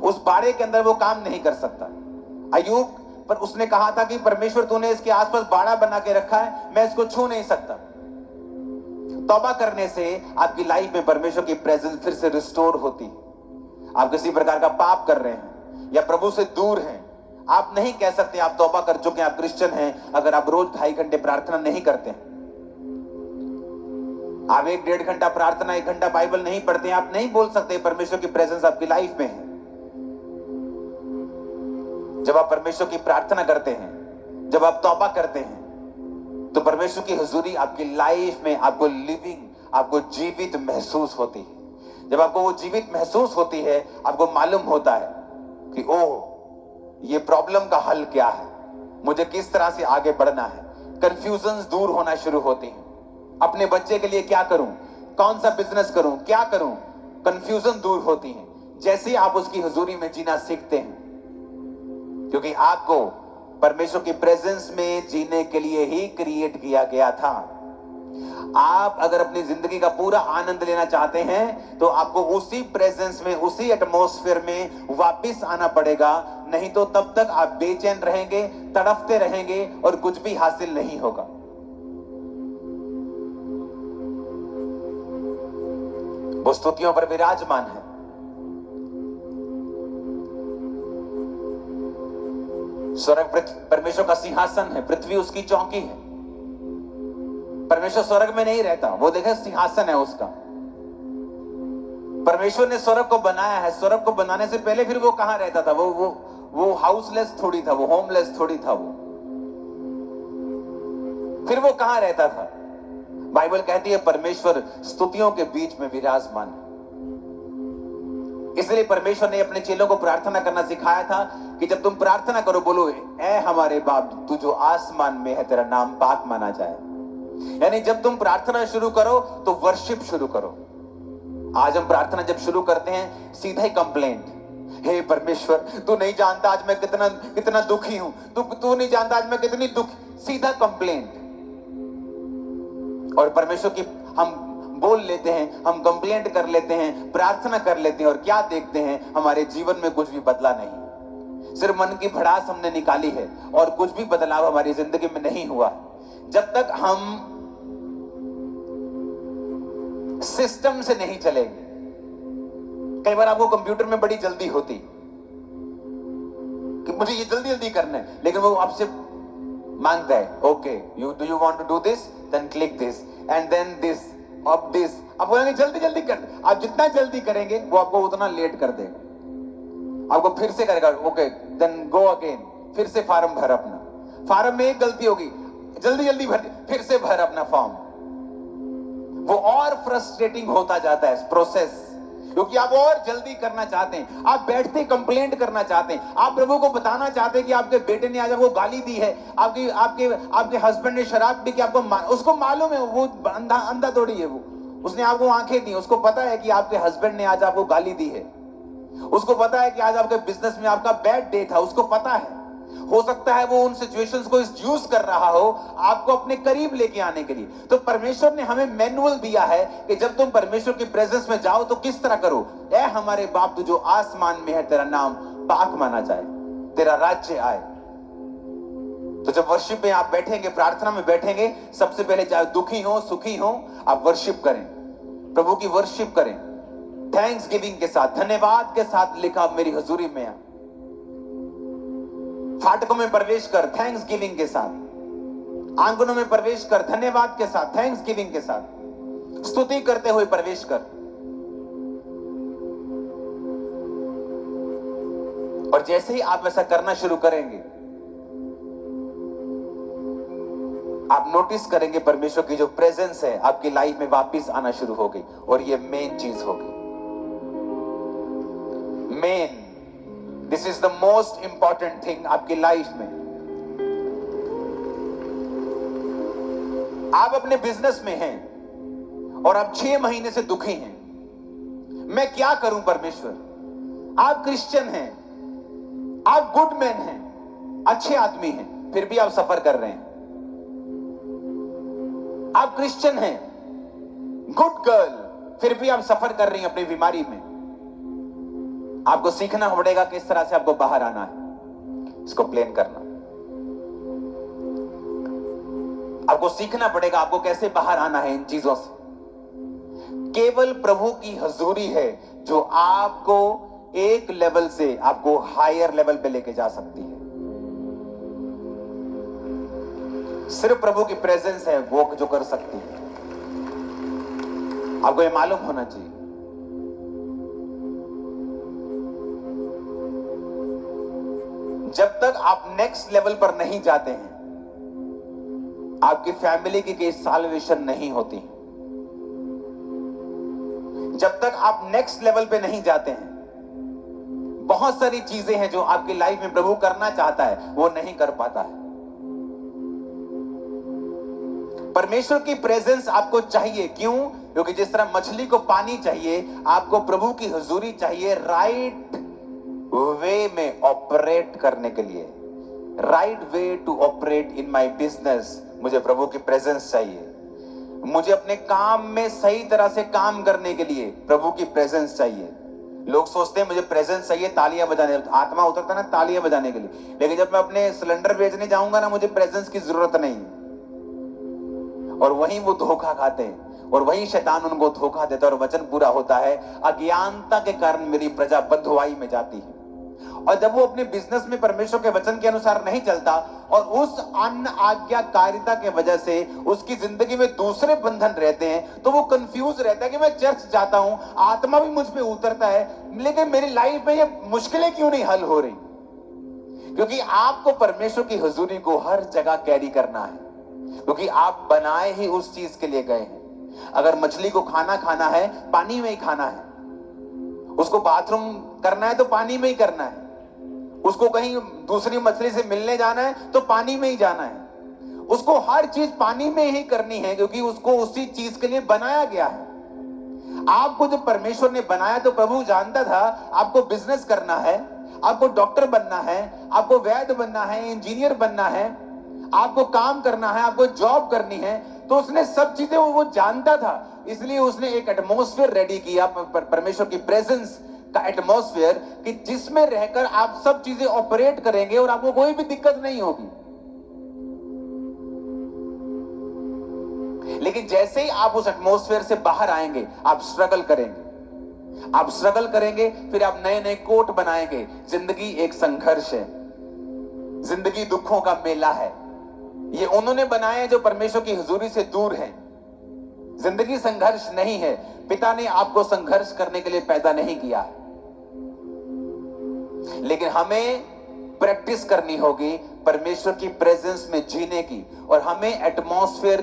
उस बाड़े के अंदर वो काम नहीं कर सकता। अय्यूब पर उसने कहा था कि परमेश्वर तूने इसके आसपास बाड़ा बना के रखा है, मैं इसको छू नहीं सकता। तौबा करने से आपकी लाइफ में परमेश्वर की प्रेजेंस फिर से रिस्टोर होती है। आप किसी प्रकार का पाप कर रहे हैं या प्रभु से दूर हैं, आप नहीं कह सकते आप तौबा कर चुके हैं, आप क्रिश्चियन हैं, अगर आप रोज 2.5 घंटे प्रार्थना नहीं करते हैं। आप 1-1.5 घंटा प्रार्थना, 1 घंटा बाइबल नहीं पढ़ते हैं, आप नहीं बोल सकते परमेश्वर की प्रेजेंस आपकी लाइफ में है। जब आप परमेश्वर की प्रार्थना करते हैं, जब आप तौबा करते हैं, तो परमेश्वर की हुजूरी आपकी लाइफ में आपको लिविंग, आपको जीवित महसूस होती है। जब आपको वो जीवित महसूस होती है, आपको मालूम होता है कि ओह, ये प्रॉब्लम का हल क्या है, मुझे किस तरह से आगे बढ़ना है। कंफ्यूजन्स दूर होना शुरू होती हैं। अपने बच्चे के लिए क्या करूं, कौन सा बिजनेस करूं, क्या करूं, कंफ्यूजन दूर होती है जैसे आप उसकी हुजूरी में जीना सीखते हैं, क्योंकि आपको परमेश्वर की प्रेजेंस में जीने के लिए ही क्रिएट किया गया था। आप अगर अपनी जिंदगी का पूरा आनंद लेना चाहते हैं तो आपको उसी प्रेजेंस में, उसी एटमॉस्फेयर में वापस आना पड़ेगा, नहीं तो तब तक आप बेचैन रहेंगे, तड़पते रहेंगे और कुछ भी हासिल नहीं होगा। वो स्तुतियों पर विराजमान है। स्वर्ग परमेश्वर का सिंहासन है, पृथ्वी उसकी चौकी है। परमेश्वर स्वर्ग में नहीं रहता, वो देखे सिंहासन है उसका। परमेश्वर ने स्वर्ग को बनाया है। स्वर्ग को बनाने से पहले फिर वो कहां रहता था? वो हाउसलेस थोड़ी था, वो होमलेस थोड़ी था। वो फिर वो कहां रहता था? बाइबल कहती है परमेश्वर स्तुतियों के बीच में विराजमान है। इसलिए परमेश्वर ने अपने चेलों को प्रार्थना करना सिखाया था कि जब तुम प्रार्थना करो, बोलो, ऐ हमारे बाप तू जो आसमान में है, तेरा नाम पाक माना जाए। यानी जब तुम प्रार्थना शुरू करो तो वर्शिप शुरू करो। आज हम प्रार्थना जब शुरू करते हैं, सीधा ही कंप्लेंट, हे परमेश्वर तू नहीं जानता आज मैं कितना कितना दुखी हूं, तू नहीं जानता आज मैं कितनी दुखी, सीधा कंप्लेंट। और परमेश्वर की हम बोल लेते हैं, हम कंप्लेंट कर लेते हैं, प्रार्थना कर लेते हैं, और क्या देखते हैं? हमारे जीवन में कुछ भी बदला नहीं। सिर्फ मन की भड़ास हमने निकाली है और कुछ भी बदलाव हमारी जिंदगी में नहीं हुआ। जब तक हम सिस्टम से नहीं चलेंगे। कई बार आपको कंप्यूटर में बड़ी जल्दी होती कि मुझे ये जल्दी जल्दी करना है, लेकिन वो आपसे मांगता है, okay do you want to do this, then click this and then this, अब दिस। आप बोलेंगे जल्दी जल्दी कर। आप जितना जल्दी करेंगे वो आपको उतना लेट कर देगा। आपको फिर से करेगा, ओके देन गो अगेन, फिर से फॉर्म भर अपना। फॉर्म में एक गलती होगी, जल्दी जल्दी भर, फिर से भर अपना फॉर्म। वो और फ्रस्ट्रेटिंग होता जाता है प्रोसेस, क्योंकि आप और जल्दी करना चाहते हैं। आप बैठते कंप्लेंट करना चाहते हैं, आप प्रभु को बताना चाहते हैं कि आपके बेटे ने आज आपको गाली दी है, आपके आपके आपके हस्बैंड ने शराब पी के आपको उसको मालूम है, वो अंधा थोड़ी है, वो उसने आपको आंखें दी, उसको पता है कि आपके हस्बैंड ने आज आपको गाली दी है, उसको पता है कि आज आपके बिजनेस में आपका बैड डे था, उसको पता है। हो सकता है वो उन सिचुएशंस को यूज कर रहा हो आपको अपने करीब लेके आने के लिए। तो परमेश्वर ने हमें मैनुअल दिया है कि जब तुम परमेश्वर की प्रेजेंस में जाओ तो किस तरह करो। ऐ हमारे बाप तू जो आसमान में है, तेरा नाम पाक माना जाए, तेरा राज्य आए। तो जब वर्शिप में आप बैठेंगे, प्रार्थना में बैठेंगे, सबसे पहले चाहे दुखी हो सुखी हो, आप वर्शिप करें, प्रभु की वर्शिप करें, थैंक्स गिविंग के साथ, धन्यवाद के साथ लिखा मेरी हजूरी में आ। फाटकों में प्रवेश कर थैंक्स गिविंग के साथ, आंगनों में प्रवेश कर धन्यवाद के साथ, थैंक्स गिविंग के साथ, स्तुति करते हुए प्रवेश कर। और जैसे ही आप ऐसा करना शुरू करेंगे, आप नोटिस करेंगे परमेश्वर की जो प्रेजेंस है आपकी लाइफ में वापस आना शुरू होगी। और ये मेन चीज होगी, main, this is the most important thing आपकी लाइफ में। आप अपने बिजनेस में हैं और आप 6 महीने से दुखी हैं, मैं क्या करूं परमेश्वर? आप क्रिश्चियन हैं, आप गुड मैन हैं, अच्छे आदमी हैं, फिर भी आप सफर कर रहे हैं। आप क्रिश्चियन हैं, गुड गर्ल, फिर भी आप सफर कर रही हैं अपनी बीमारी में। आपको सीखना पड़ेगा किस तरह से आपको बाहर आना है, इसको प्लान करना। आपको सीखना पड़ेगा आपको कैसे बाहर आना है इन चीजों से। केवल प्रभु की हजूरी है जो आपको एक लेवल से आपको हायर लेवल पे लेके जा सकती है। सिर्फ प्रभु की प्रेजेंस है वो जो कर सकती है। आपको ये मालूम होना चाहिए। जब तक आप नेक्स्ट लेवल पर नहीं जाते हैं, आपकी फैमिली की कोई सॉल्वेशन नहीं होती। जब तक आप नेक्स्ट लेवल पे नहीं जाते हैं, बहुत सारी चीजें हैं जो आपकी लाइफ में प्रभु करना चाहता है, वो नहीं कर पाता है। परमेश्वर की प्रेजेंस आपको चाहिए। क्यों? क्योंकि जिस तरह मछली को पानी चाहिए, आपको प्रभु की हुजूरी चाहिए राइट वे में ऑपरेट करने के लिए। Right way to operate in my business, मुझे प्रभु की प्रेजेंस चाहिए। मुझे अपने काम में सही तरह से काम करने के लिए प्रभु की प्रेजेंस चाहिए। लोग सोचते हैं मुझे प्रेजेंस चाहिए तालियां बजाने, आत्मा उतरता ना तालियां बजाने के लिए, लेकिन जब मैं अपने सिलेंडर बेचने जाऊंगा ना, मुझे प्रेजेंस की जरूरत नहीं। और वहीं वो धोखा खाते हैं और वहीं शैतान उनको धोखा देता है और वचन पूरा होता है, अज्ञानता के कारण मेरी प्रजा बंधुआई में जाती है। और जब वो अपने बिजनेस में परमेश्वर के वचन के अनुसार नहीं चलता और उस अन आज्ञाकारिता के वजह से उसकी जिंदगी में दूसरे बंधन रहते हैं, तो वो कंफ्यूज रहता है कि मैं चर्च जाता हूं, आत्मा भी मुझ पे उतरता है, लेकिन मेरी लाइफ में ये मुश्किलें क्यों नहीं हल हो रही? क्योंकि आपको परमेश्वर की हुजूरी को हर जगह कैरी करना है, क्योंकि आप बनाए ही उस चीज के लिए गए हैं। अगर मछली को खाना खाना है, पानी में ही खाना है। उसको बाथरूम करना है तो पानी में ही करना है। उसको कहीं दूसरी मछली से मिलने जाना है तो पानी में ही जाना है। उसको हर चीज पानी में ही करनी है, क्योंकि उसको उसी चीज के लिए बनाया गया है। आपको जब परमेश्वर ने बनाया तो प्रभु जानता था आपको बिजनेस करना है, आपको डॉक्टर बनना है, आपको वैद्य बनना है, इंजीनियर बनना है, आपको काम करना है, आपको जॉब करनी है। तो उसने सब चीजें वो जानता था, इसलिए उसने एक एटमॉस्फेयर रेडी किया, परमेश्वर की प्रेजेंस का एटमॉस्फेयर, कि जिसमें रहकर आप सब चीजें ऑपरेट करेंगे और आपको कोई भी दिक्कत नहीं होगी। लेकिन जैसे ही आप उस एटमॉस्फेयर से बाहर आएंगे, आप स्ट्रगल करेंगे, आप स्ट्रगल करेंगे, फिर आप नए नए कोट बनाएंगे। जिंदगी एक संघर्ष है, जिंदगी दुखों का मेला है। ये उन्होंने बनाए जो परमेश्वर की हुजूरी से दूर हैं। जिंदगी संघर्ष नहीं है। पिता ने आपको संघर्ष करने के लिए पैदा नहीं किया, लेकिन हमें प्रैक्टिस करनी होगी परमेश्वर की प्रेजेंस में जीने की, और हमें एटमॉस्फेयर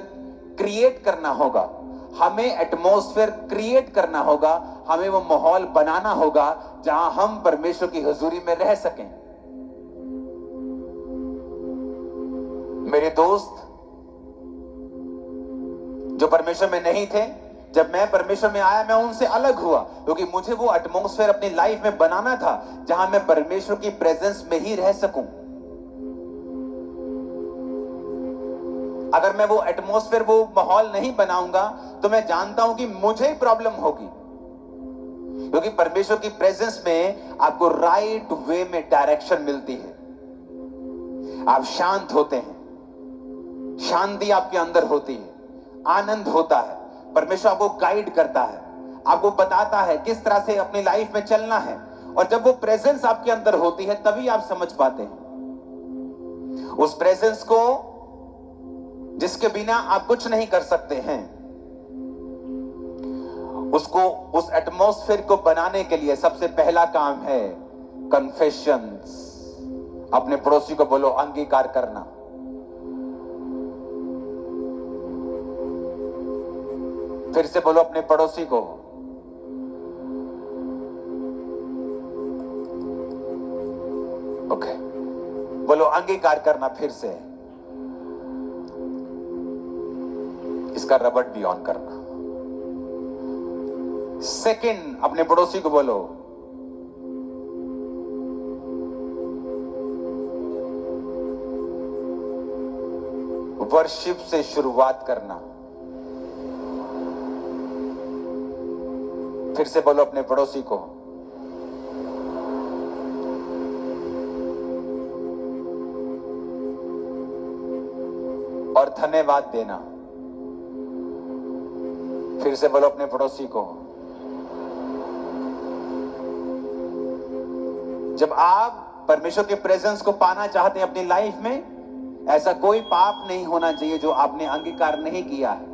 क्रिएट करना होगा। हमें एटमॉस्फेयर क्रिएट करना होगा, हमें वो माहौल बनाना होगा जहां हम परमेश्वर की हुजूरी में रह सकें। मेरे दोस्त जो परमेश्वर में नहीं थे, जब मैं परमेश्वर में आया, मैं उनसे अलग हुआ, क्योंकि मुझे वो एटमॉस्फेयर अपनी लाइफ में बनाना था जहां मैं परमेश्वर की प्रेजेंस में ही रह सकूं। अगर मैं वो एटमॉस्फेयर, वो माहौल नहीं बनाऊंगा, तो मैं जानता हूं कि मुझे ही प्रॉब्लम होगी। क्योंकि परमेश्वर की प्रेजेंस में आपको राइट वे में डायरेक्शन मिलती है। आप शांत होते हैं, शांति आपके अंदर होती है, आनंद होता है। परमेश्वर आपको गाइड करता है, आपको बताता है किस तरह से अपनी लाइफ में चलना है। और जब वो प्रेजेंस आपके अंदर होती है, तभी आप समझ पाते हैं उस प्रेजेंस को, जिसके बिना आप कुछ नहीं कर सकते हैं। उसको, उस एटमॉस्फेयर को बनाने के लिए सबसे पहला काम है कन्फेशंस। अपने पड़ोसी को बोलो अंगीकार करना। फिर से बोलो अपने पड़ोसी को, ओके, बोलो अंगीकार करना। फिर से इसका रबट भी ऑन करना। सेकंड, अपने पड़ोसी को बोलो वर्शिप से शुरुआत करना। फिर से बोलो अपने पड़ोसी को और धन्यवाद देना। फिर से बोलो अपने पड़ोसी को। जब आप परमेश्वर के प्रेजेंस को पाना चाहते हैं अपनी लाइफ में, ऐसा कोई पाप नहीं होना चाहिए जो आपने अंगीकार नहीं किया है।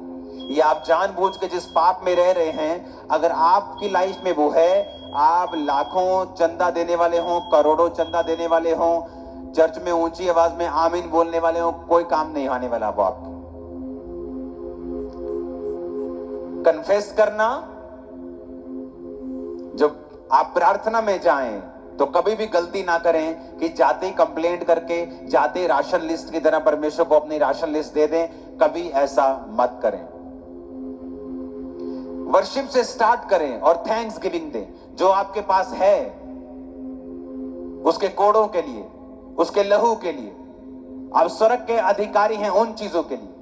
या आप जानबूझ के जिस पाप में रह रहे हैं, अगर आपकी लाइफ में वो है, आप लाखों चंदा देने वाले हो, करोड़ों चंदा देने वाले हो, चर्च में ऊंची आवाज में आमीन बोलने वाले हो, कोई काम नहीं आने वाला वो आपको। कन्फेस करना, जब आप प्रार्थना में जाएं तो कभी भी गलती ना करें कि जाते ही कंप्लेंट करके, जाते ही राशन लिस्ट की तरह परमेश्वर को अपनी राशन लिस्ट दे दें। कभी ऐसा मत करें। वर्शिप से स्टार्ट करें और थैंक्स गिविंग दें। जो आपके पास है, उसके कोड़ों के लिए, उसके लहू के लिए, आप स्वर्ग के अधिकारी हैं उन चीजों के लिए।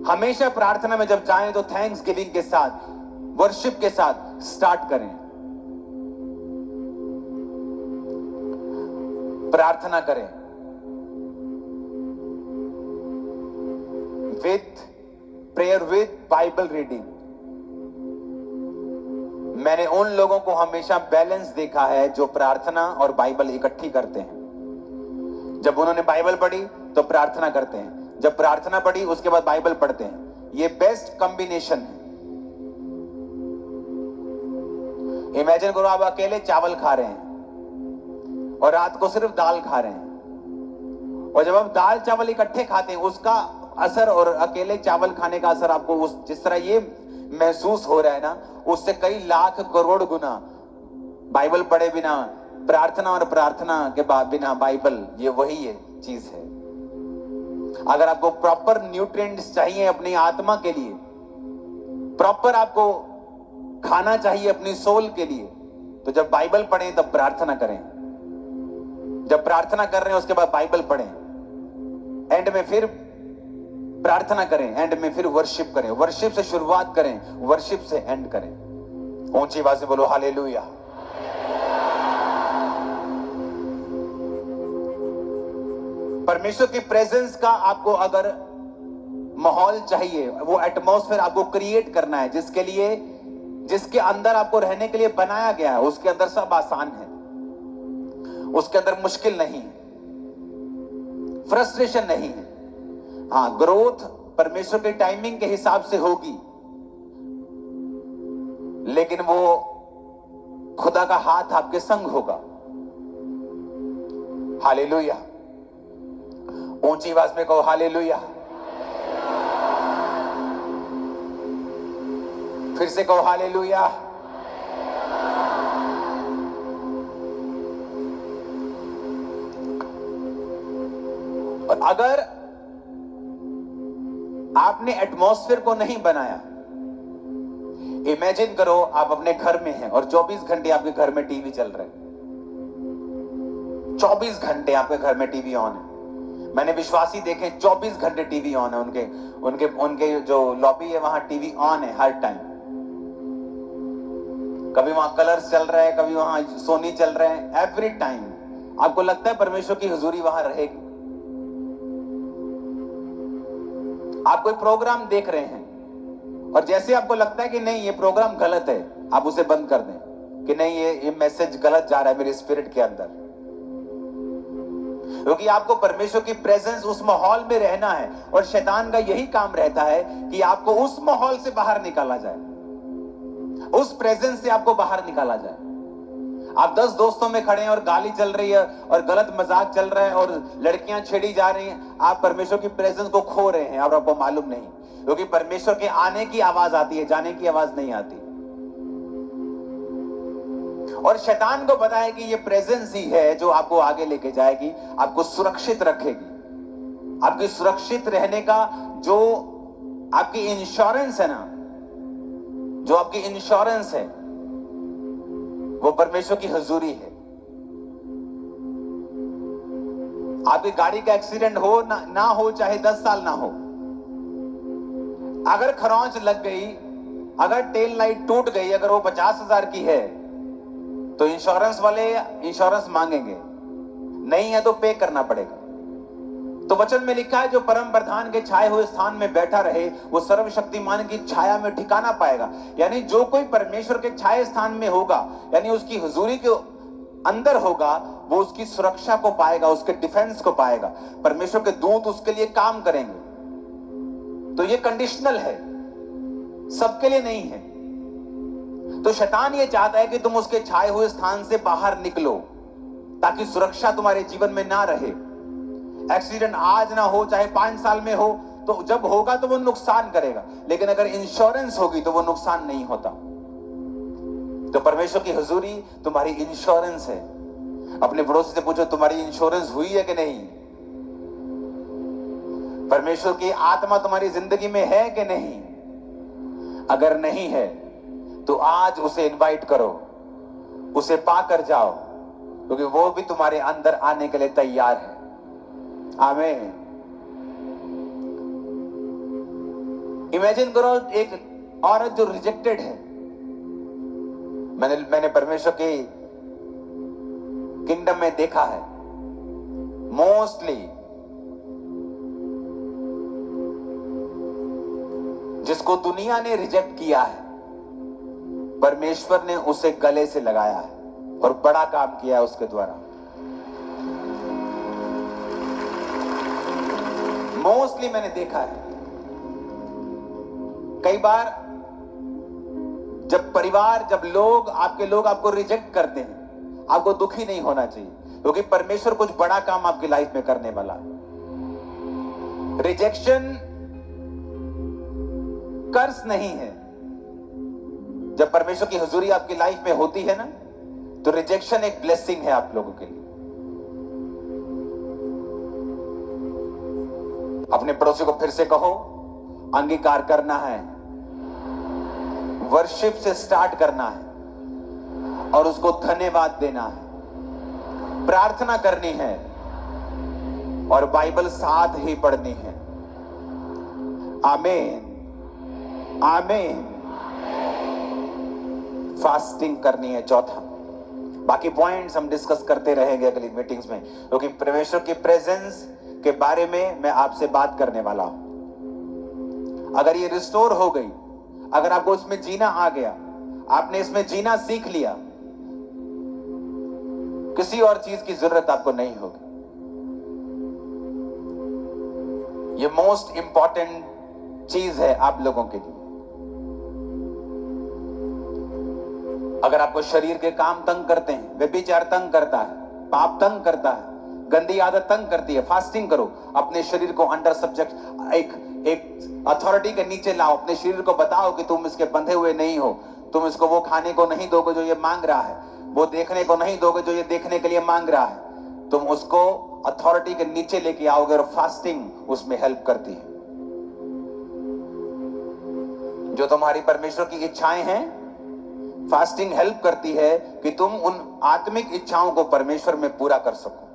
हमेशा प्रार्थना में जब जाएं तो थैंक्स गिविंग के साथ, वर्शिप के साथ स्टार्ट करें। प्रार्थना करें with prayer, with Bible reading. मैंने उन लोगों को हमेशा बैलेंस देखा है जो प्रार्थना और बाइबल इकट्ठी करते हैं। जब उन्होंने बाइबल पढ़ी तो प्रार्थना करते हैं, जब प्रार्थना पढ़ी उसके बाद बाइबल पढ़ते हैं। ये बेस्ट कॉम्बिनेशन है। इमेजिन करो आप अकेले चावल खा रहे हैं और रात को सिर्फ दाल खा रहे हैं, और जब आप दाल चावल इकट्ठे खाते हैं उसका असर और अकेले चावल खाने का असर आपको उस जिस तरह ये महसूस हो रहा है ना, उससे कई लाख करोड़ गुना बाइबल पढ़े बिना, प्रार्थना और प्रार्थना के बाद बिना बाइबल, ये वही है चीज है। अगर आपको प्रॉपर न्यूट्रिएंट्स चाहिए अपनी आत्मा के लिए, प्रॉपर आपको खाना चाहिए अपनी सोल के लिए, तो जब बाइबल पढ़ें तब प्रार्थना करें। जब प्रार्थना कर रहे हैं उसके बाद बाइबल पढ़ें, एंड में फिर प्रार्थना करें, एंड में फिर वर्शिप करें। वर्शिप से शुरुआत करें, वर्शिप से एंड करें। ऊंची आवाज में बोलो हालेलुया। परमेश्वर की प्रेजेंस का आपको अगर माहौल चाहिए, वो एटमॉस्फेयर आपको क्रिएट करना है, जिसके लिए, जिसके अंदर आपको रहने के लिए बनाया गया है, उसके अंदर सब आसान है, उसके अंदर मुश्किल नहीं है, फ्रस्ट्रेशन नहीं है। हाँ, ग्रोथ परमेश्वर के टाइमिंग के हिसाब से होगी, लेकिन वो खुदा का हाथ आपके संग होगा। हालेलुया। ऊंची आवाज में कहो हालेलुया। फिर से कहो हालेलुया। और अगर आपने एटमॉस्फेयर को नहीं बनाया, इमेजिन करो आप अपने घर में हैं और 24 घंटे आपके घर में टीवी चल रहा है, 24 घंटे आपके घर में टीवी ऑन है। मैंने विश्वासी देखे 24 घंटे टीवी ऑन है, उनके उनके उनके जो लॉबी है वहां टीवी ऑन है हर टाइम। कभी वहां कलर्स चल रहा है, कभी वहां सोनी चल रहा है, एवरी टाइम। आपको लगता है परमेश्वर की हुजूरी वहां रहेगी? आप कोई प्रोग्राम देख रहे हैं और जैसे आपको लगता है कि नहीं ये प्रोग्राम गलत है, आप उसे बंद कर दें कि नहीं ये मैसेज गलत जा रहा है मेरे स्पिरिट के अंदर, क्योंकि आपको परमेश्वर की प्रेजेंस उस माहौल में रहना है। और शैतान का यही काम रहता है कि आपको उस माहौल से बाहर निकाला जाए, उस प्रेजेंस से आपको बाहर निकाला जाए। आप 10 दोस्तों में खड़े हैं और गाली चल रही है और गलत मजाक चल रहा है और लड़कियां छेड़ी जा रही हैं, आप परमेश्वर की प्रेजेंस को खो रहे हैं और आपको मालूम नहीं, क्योंकि परमेश्वर के आने की आवाज आती है, जाने की आवाज नहीं आती। और शैतान को पता है कि ये प्रेजेंस ही है जो आपको आगे लेके जाएगी, आपको सुरक्षित रखेगी। आपकी सुरक्षित रहने का जो आपकी इंश्योरेंस है ना, जो आपकी इंश्योरेंस है वो परमेश्वर की हुजूरी है। आपकी गाड़ी का एक्सीडेंट हो ना हो, चाहे 10 साल ना हो, अगर खरोंच लग गई, अगर टेल लाइट टूट गई, अगर वो 50,000 की है तो इंश्योरेंस वाले इंश्योरेंस मांगेंगे, नहीं है तो पे करना पड़ेगा। तो वचन में लिखा है जो परम प्रधान के छाए हुए स्थान में बैठा रहे वो सर्वशक्तिमान की छाया में ठिकाना पाएगा। यानी जो कोई परमेश्वर के छाए स्थान में होगा, यानी उसकी हुजूरी के अंदर होगा, वो उसकी सुरक्षा को पाएगा, उसके डिफेंस को पाएगा। परमेश्वर के दूत उसके लिए काम करेंगे। तो ये कंडीशनल है, सबके लिए नहीं है। तो शैतान ये चाहता है कि तुम उसके छाए हुए स्थान से बाहर निकलो, ताकि सुरक्षा तुम्हारे जीवन में ना रहे। एक्सीडेंट आज ना हो, चाहे 5 साल में हो, तो जब होगा तो वो नुकसान करेगा, लेकिन अगर इंश्योरेंस होगी तो वो नुकसान नहीं होता। तो परमेश्वर की हुजूरी तुम्हारी इंश्योरेंस है। अपने पड़ोसी से पूछो, तुम्हारी इंश्योरेंस हुई है कि नहीं? परमेश्वर की आत्मा तुम्हारी जिंदगी में है कि नहीं? अगर नहीं है तो आज उसे इनवाइट करो, उसे पाकर जाओ, क्योंकि वो भी तुम्हारे अंदर आने के लिए तैयार है। आमीन। इमेजिन करो एक औरत जो रिजेक्टेड है। मैंने परमेश्वर के किंगडम में देखा है, मोस्टली जिसको दुनिया ने रिजेक्ट किया है, परमेश्वर ने उसे गले से लगाया है और बड़ा काम किया है उसके द्वारा। मोस्टली मैंने देखा है। कई बार जब परिवार, जब लोग आपको रिजेक्ट करते हैं, आपको दुखी नहीं होना चाहिए, क्योंकि परमेश्वर कुछ बड़ा काम आपकी लाइफ में करने वाला है। रिजेक्शन कर्स नहीं है। जब परमेश्वर की हुजूरी आपकी लाइफ में होती है ना, तो रिजेक्शन एक ब्लेसिंग है आप लोगों के लिए। अपने पड़ोसी को फिर से कहो, अंगीकार करना है, वर्शिप से स्टार्ट करना है और उसको धन्यवाद देना है, प्रार्थना करनी है और बाइबल साथ ही पढ़नी है। आमीन, आमीन। फास्टिंग करनी है, चौथा। बाकी पॉइंट्स हम डिस्कस करते रहेंगे अगली मीटिंग्स में, क्योंकि परमेश्वर की प्रेजेंस के बारे में मैं आपसे बात करने वाला हूं। अगर ये रिस्टोर हो गई, अगर आपको इसमें जीना आ गया, आपने इसमें जीना सीख लिया, किसी और चीज की जरूरत आपको नहीं होगी। ये मोस्ट इंपॉर्टेंट चीज है आप लोगों के लिए। अगर आपको शरीर के काम तंग करते हैं, व्यभिचार तंग करता है, पाप तंग करता है, गंदी आदत तंग करती है, फास्टिंग करो। अपने शरीर को अंडर सब्जेक्ट, एक अथॉरिटी के नीचे लाओ। अपने शरीर को बताओ कि तुम इसके बंधे हुए नहीं हो। तुम इसको वो खाने को नहीं दोगे जो ये मांग रहा है, वो देखने को नहीं दोगे जो ये देखने के लिए मांग रहा है। तुम उसको अथॉरिटी के नीचे लेके आओगे और फास्टिंग उसमें हेल्प करती है। जो तुम्हारी परमेश्वर की इच्छाएं हैं, फास्टिंग हेल्प करती है कि तुम उन आत्मिक इच्छाओं को परमेश्वर में पूरा कर सको।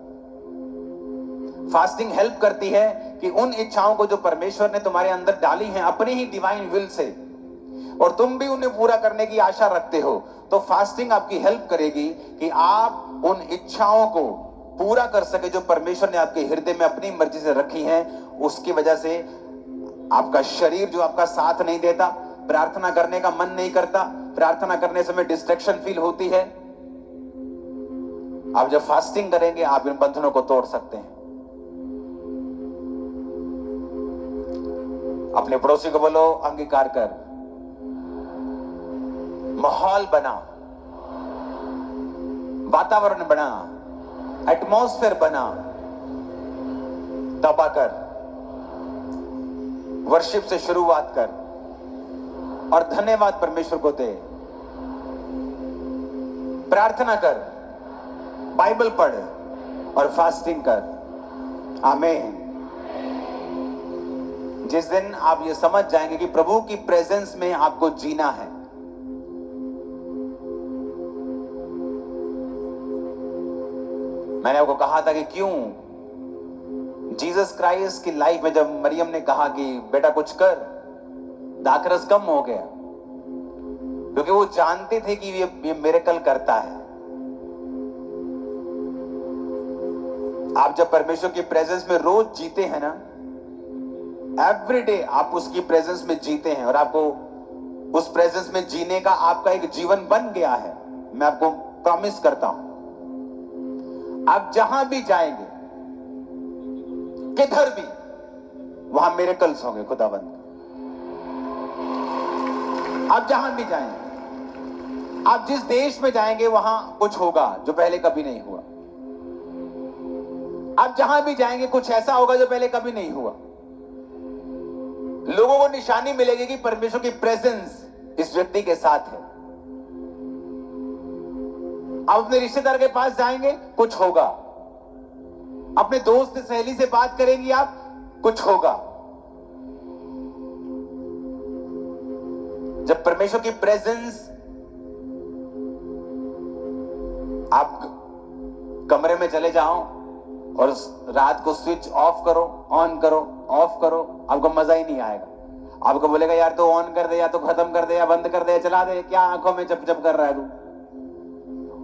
फास्टिंग हेल्प करती है कि उन इच्छाओं को जो परमेश्वर ने तुम्हारे अंदर डाली हैं अपनी ही डिवाइन विल से, और तुम भी उन्हें पूरा करने की आशा रखते हो, तो फास्टिंग आपकी हेल्प करेगी कि आप उन इच्छाओं को पूरा कर सके जो परमेश्वर ने आपके हृदय में अपनी मर्जी से रखी हैं। उसकी वजह से आपका शरीर जो आपका साथ नहीं देता, प्रार्थना करने का मन नहीं करता, प्रार्थना करने समय डिस्ट्रैक्शन फील होती है, आप जब फास्टिंग करेंगे आप इन बंधनों को तोड़ सकते हैं। अपने पड़ोसी को बोलो, अंगीकार कर, माहौल बना, वातावरण बना, एटमॉस्फेयर बना, तौबा कर, वर्शिप से शुरुआत कर और धन्यवाद परमेश्वर को दे। प्रार्थना कर, बाइबल पढ़ और फास्टिंग कर। आमीन। जिस दिन आप ये समझ जाएंगे कि प्रभु की प्रेजेंस में आपको जीना है, मैंने आपको कहा था कि क्यों जीसस क्राइस्ट की लाइफ में जब मरियम ने कहा कि बेटा कुछ कर, दाखरस कम हो गया, क्योंकि वो जानते थे कि ये मिरेकल करता है। आप जब परमेश्वर की प्रेजेंस में रोज जीते हैं ना, एवरीडे आप उसकी प्रेजेंस में जीते हैं और आपको उस प्रेजेंस में जीने का आपका एक जीवन बन गया है। मैं आपको प्रॉमिस करता हूं, आप जहां भी जाएंगे, किधर भी, वहां मिरेकल्स होंगे खुदाबंद। आप जहां भी जाएं, आप जिस देश में जाएंगे वहां कुछ होगा जो पहले कभी नहीं हुआ। आप जहां भी जाएंगे कुछ ऐसा होगा जो पहले कभी नहीं हुआ। लोगों को निशानी मिलेगी कि परमेश्वर की प्रेजेंस इस व्यक्ति के साथ है। आप अपने रिश्तेदार के पास जाएंगे, कुछ होगा। अपने दोस्त सहेली से बात करेंगी आप, कुछ होगा। जब परमेश्वर की प्रेजेंस, आप कमरे में चले जाओ और रात को स्विच ऑफ करो, ऑन करो, ऑफ करो, आपको मजा ही नहीं आएगा। आपको बोलेगा यार तो ऑन कर दे, या तो खत्म कर दे, या बंद कर दे, या चला दे, क्या आंखों में चप चप कर रहा है तू।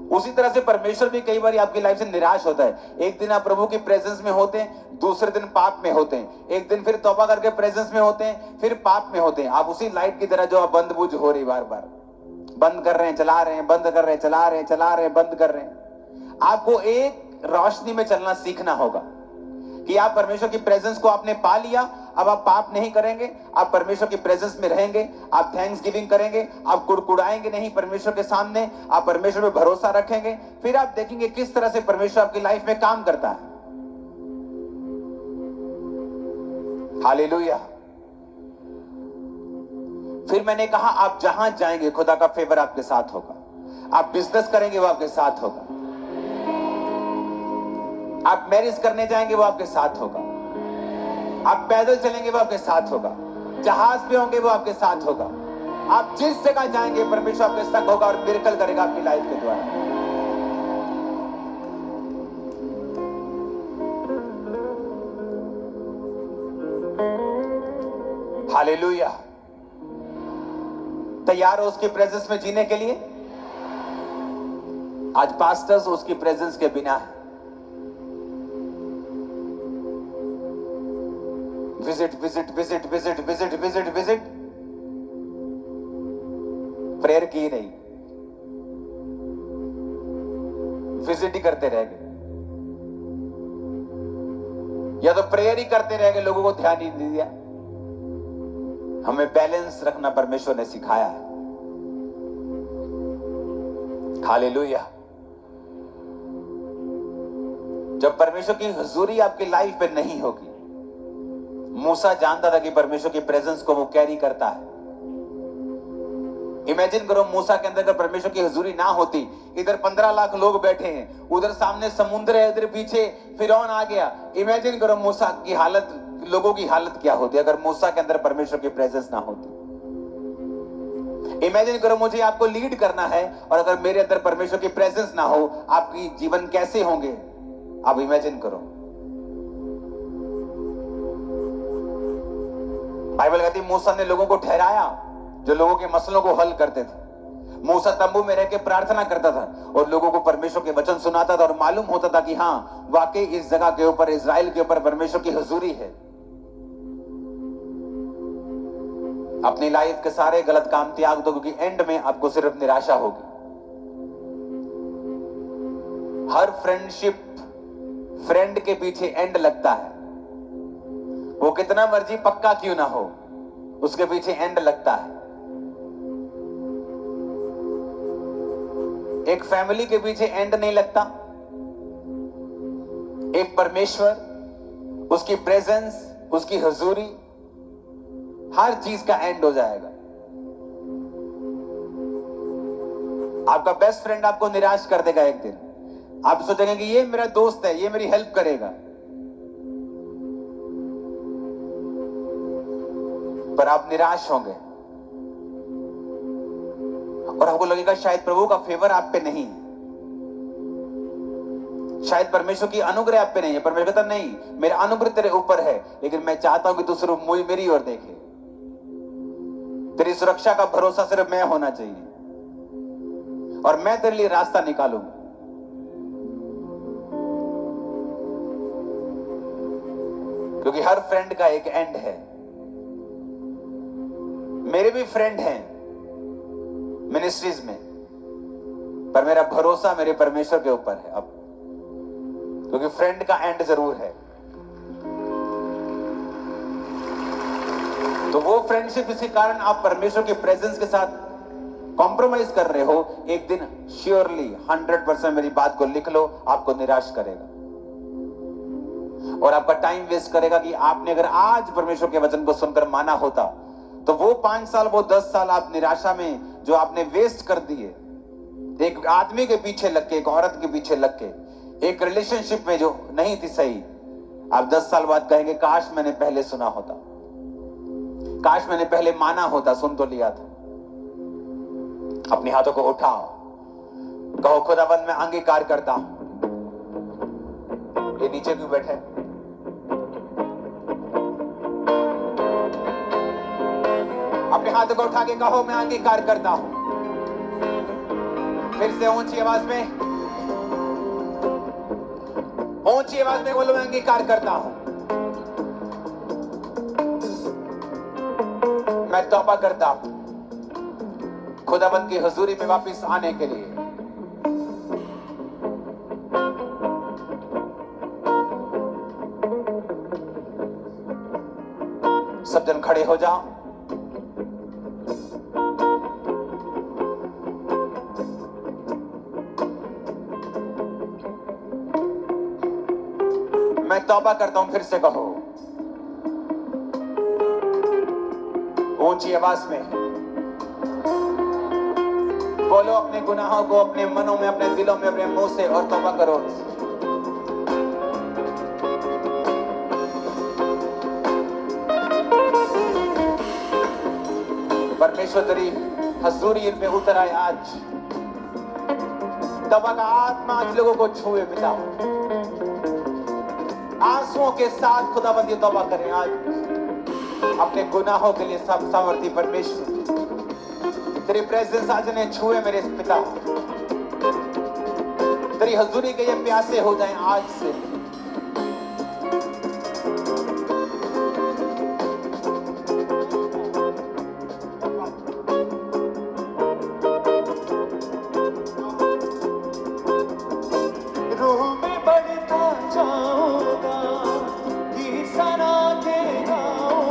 उसी तरह से परमेश्वर भी कई बार आपकी लाइफ से निराश होता है। एक दिन आप प्रभु की प्रेजेंस में होते हैं, दूसरे दिन पाप में होते हैं, एक दिन फिर तौबा करके प्रेजेंस में होते हैं, फिर पाप में होते हैं। आप उसी लाइट की तरह जो आप बंद बुझ हो रही, बार बार बंद कर रहे हैं, चला रहे हैं, बंद कर रहे हैं, चला रहे हैं, चला रहे हैं, बंद कर रहे हैं। आपको एक रोशनी में चलना सीखना होगा कि आप परमेश्वर की प्रेजेंस को आपने पा लिया, अब आप पाप नहीं करेंगे, आप परमेश्वर की प्रेजेंस में रहेंगे, आप थैंक्स गिविंग करेंगे, आप कुड़कुड़ाएंगे नहीं परमेश्वर के सामने, आप परमेश्वर पे भरोसा रखेंगे। फिर आप देखेंगे किस तरह से परमेश्वर आपकी लाइफ में काम करता है। हालेलुया। फिर मैंने कहा आप जहां जाएंगे खुदा का फेवर आपके साथ होगा। आप बिजनेस करेंगे वो आपके साथ होगा। आप मैरिज करने जाएंगे वो आपके साथ होगा। आप पैदल चलेंगे वो आपके साथ होगा। जहाज पे होंगे वो आपके साथ होगा। आप जिस जगह जाएंगे परमेश्वर आपके संग होगा और मिरेकल करेगा आपकी लाइफ के द्वारा। हालेलुया। तैयार हो उसकी प्रेजेंस में जीने के लिए? आज पास्टर्स उसकी प्रेजेंस के बिना है। Visit visit visit visit visit visit visit, prayer की नहीं, विजिट ही करते रह गए, या तो प्रेयर ही करते रह गए, लोगों को ध्यान ही नहीं दिया। हमें बैलेंस रखना परमेश्वर ने सिखाया है। हालेलुया। जब परमेश्वर की हुजूरी आपकी लाइफ में नहीं होगी, मूसा जानता था कि परमेश्वर की प्रेजेंस को वो कैरी करता है। इमेजिन करो मूसा के अंदर अगर परमेश्वर की हुजूरी ना होती, इधर 15 लाख लोग बैठे हैं, उधर सामने समुद्र है, इधर पीछे फिरौन आ गया। इमेजिन करो मूसा की हालत, लोगों की हालत क्या होती अगर मूसा के अंदर परमेश्वर की प्रेजेंस ना होती। इमेजिन करो मुझे आपको लीड करना है और अगर मेरे अंदर परमेश्वर की प्रेजेंस ना हो, आपकी जीवन कैसे होंगे? आप इमेजिन करो। बाइबल कहती है मूसा ने लोगों को ठहराया जो लोगों के मसलों को हल करते थे। मूसा तंबू में रह के प्रार्थना करता था और लोगों को परमेश्वर के वचन सुनाता था और मालूम होता था कि हाँ वाकई इस जगह के ऊपर, इजराइल के ऊपर परमेश्वर की हुजूरी है। अपनी लाइफ के सारे गलत काम त्याग दो, क्योंकि एंड में आपको सिर्फ निराशा होगी। हर फ्रेंडशिप, फ्रेंड के पीछे एंड लगता है। वो कितना मर्जी पक्का क्यों ना हो, उसके पीछे एंड लगता है। एक फैमिली के पीछे एंड नहीं लगता। एक परमेश्वर, उसकी प्रेजेंस, उसकी हुजूरी, हर चीज का एंड हो जाएगा। आपका बेस्ट फ्रेंड आपको निराश कर देगा एक दिन। आप सोचेंगे कि ये मेरा दोस्त है, ये मेरी हेल्प करेगा, पर आप निराश होंगे और आपको लगेगा शायद प्रभु का फेवर आप पे नहीं है, शायद परमेश्वर की अनुग्रह आप पे नहीं है। परमेश्वर कहता नहीं, मेरा अनुग्रह तेरे ऊपर है, लेकिन मैं चाहता हूं कि तू सिर्फ मेरी ओर देखे। तेरी सुरक्षा का भरोसा सिर्फ मैं होना चाहिए और मैं तेरे लिए रास्ता निकालूंगा। क्योंकि हर फ्रेंड का एक एंड है। मेरे भी फ्रेंड हैं मिनिस्ट्रीज में, पर मेरा भरोसा मेरे परमेश्वर के ऊपर है अब, क्योंकि फ्रेंड का एंड जरूर है। तो वो फ्रेंडशिप किसी कारण आप परमेश्वर के प्रेजेंस के साथ कॉम्प्रोमाइज कर रहे हो, एक दिन श्योरली 100% मेरी बात को लिख लो, आपको निराश करेगा और आपका टाइम वेस्ट करेगा। कि आपने अगर आज परमेश्वर के वचन को सुनकर माना होता तो वो 5 साल, वो 10 साल आप निराशा में जो आपने वेस्ट कर दिए, एक आदमी के पीछे लग के, एक औरत के पीछे लग के, एक रिलेशनशिप में जो नहीं थी सही, आप 10 साल बाद कहेंगे काश मैंने पहले सुना होता, काश मैंने पहले माना होता, सुन तो लिया था। अपने हाथों को उठाओ, कहो खुदावंद मैं अंगीकार करता हूं। ये नीचे क्यों बैठे? अपने हाथों को उठा के कहो मैं अंगीकार करता हूं। फिर से ऊंची आवाज में, ऊंची आवाज में बोलो मैं अंगीकार करता हूं। मैं तौबा करता हूं खुदावंद की हुजूरी में वापस आने के लिए। सब जन खड़े हो जाओ। मैं तौबा करता हूं, फिर से कहो ऊंची आवाज में बोलो अपने गुनाहों को अपने मनों में, अपने दिलों में, अपने मुंह से, और तौबा करो। परमेश्वर तेरी हजूरी में उतर आए आज। तौबा का आत्मा आज लोगों को छुए पिता, आंसुओं के साथ खुदावंद ये तौबा करें आज अपने गुनाहों के लिए। सब सामर्थी परमेश्वर तेरी प्रेजेंस आज ने छुए मेरे पिता, तेरी हजूरी के ये प्यासे हो जाएं आज से।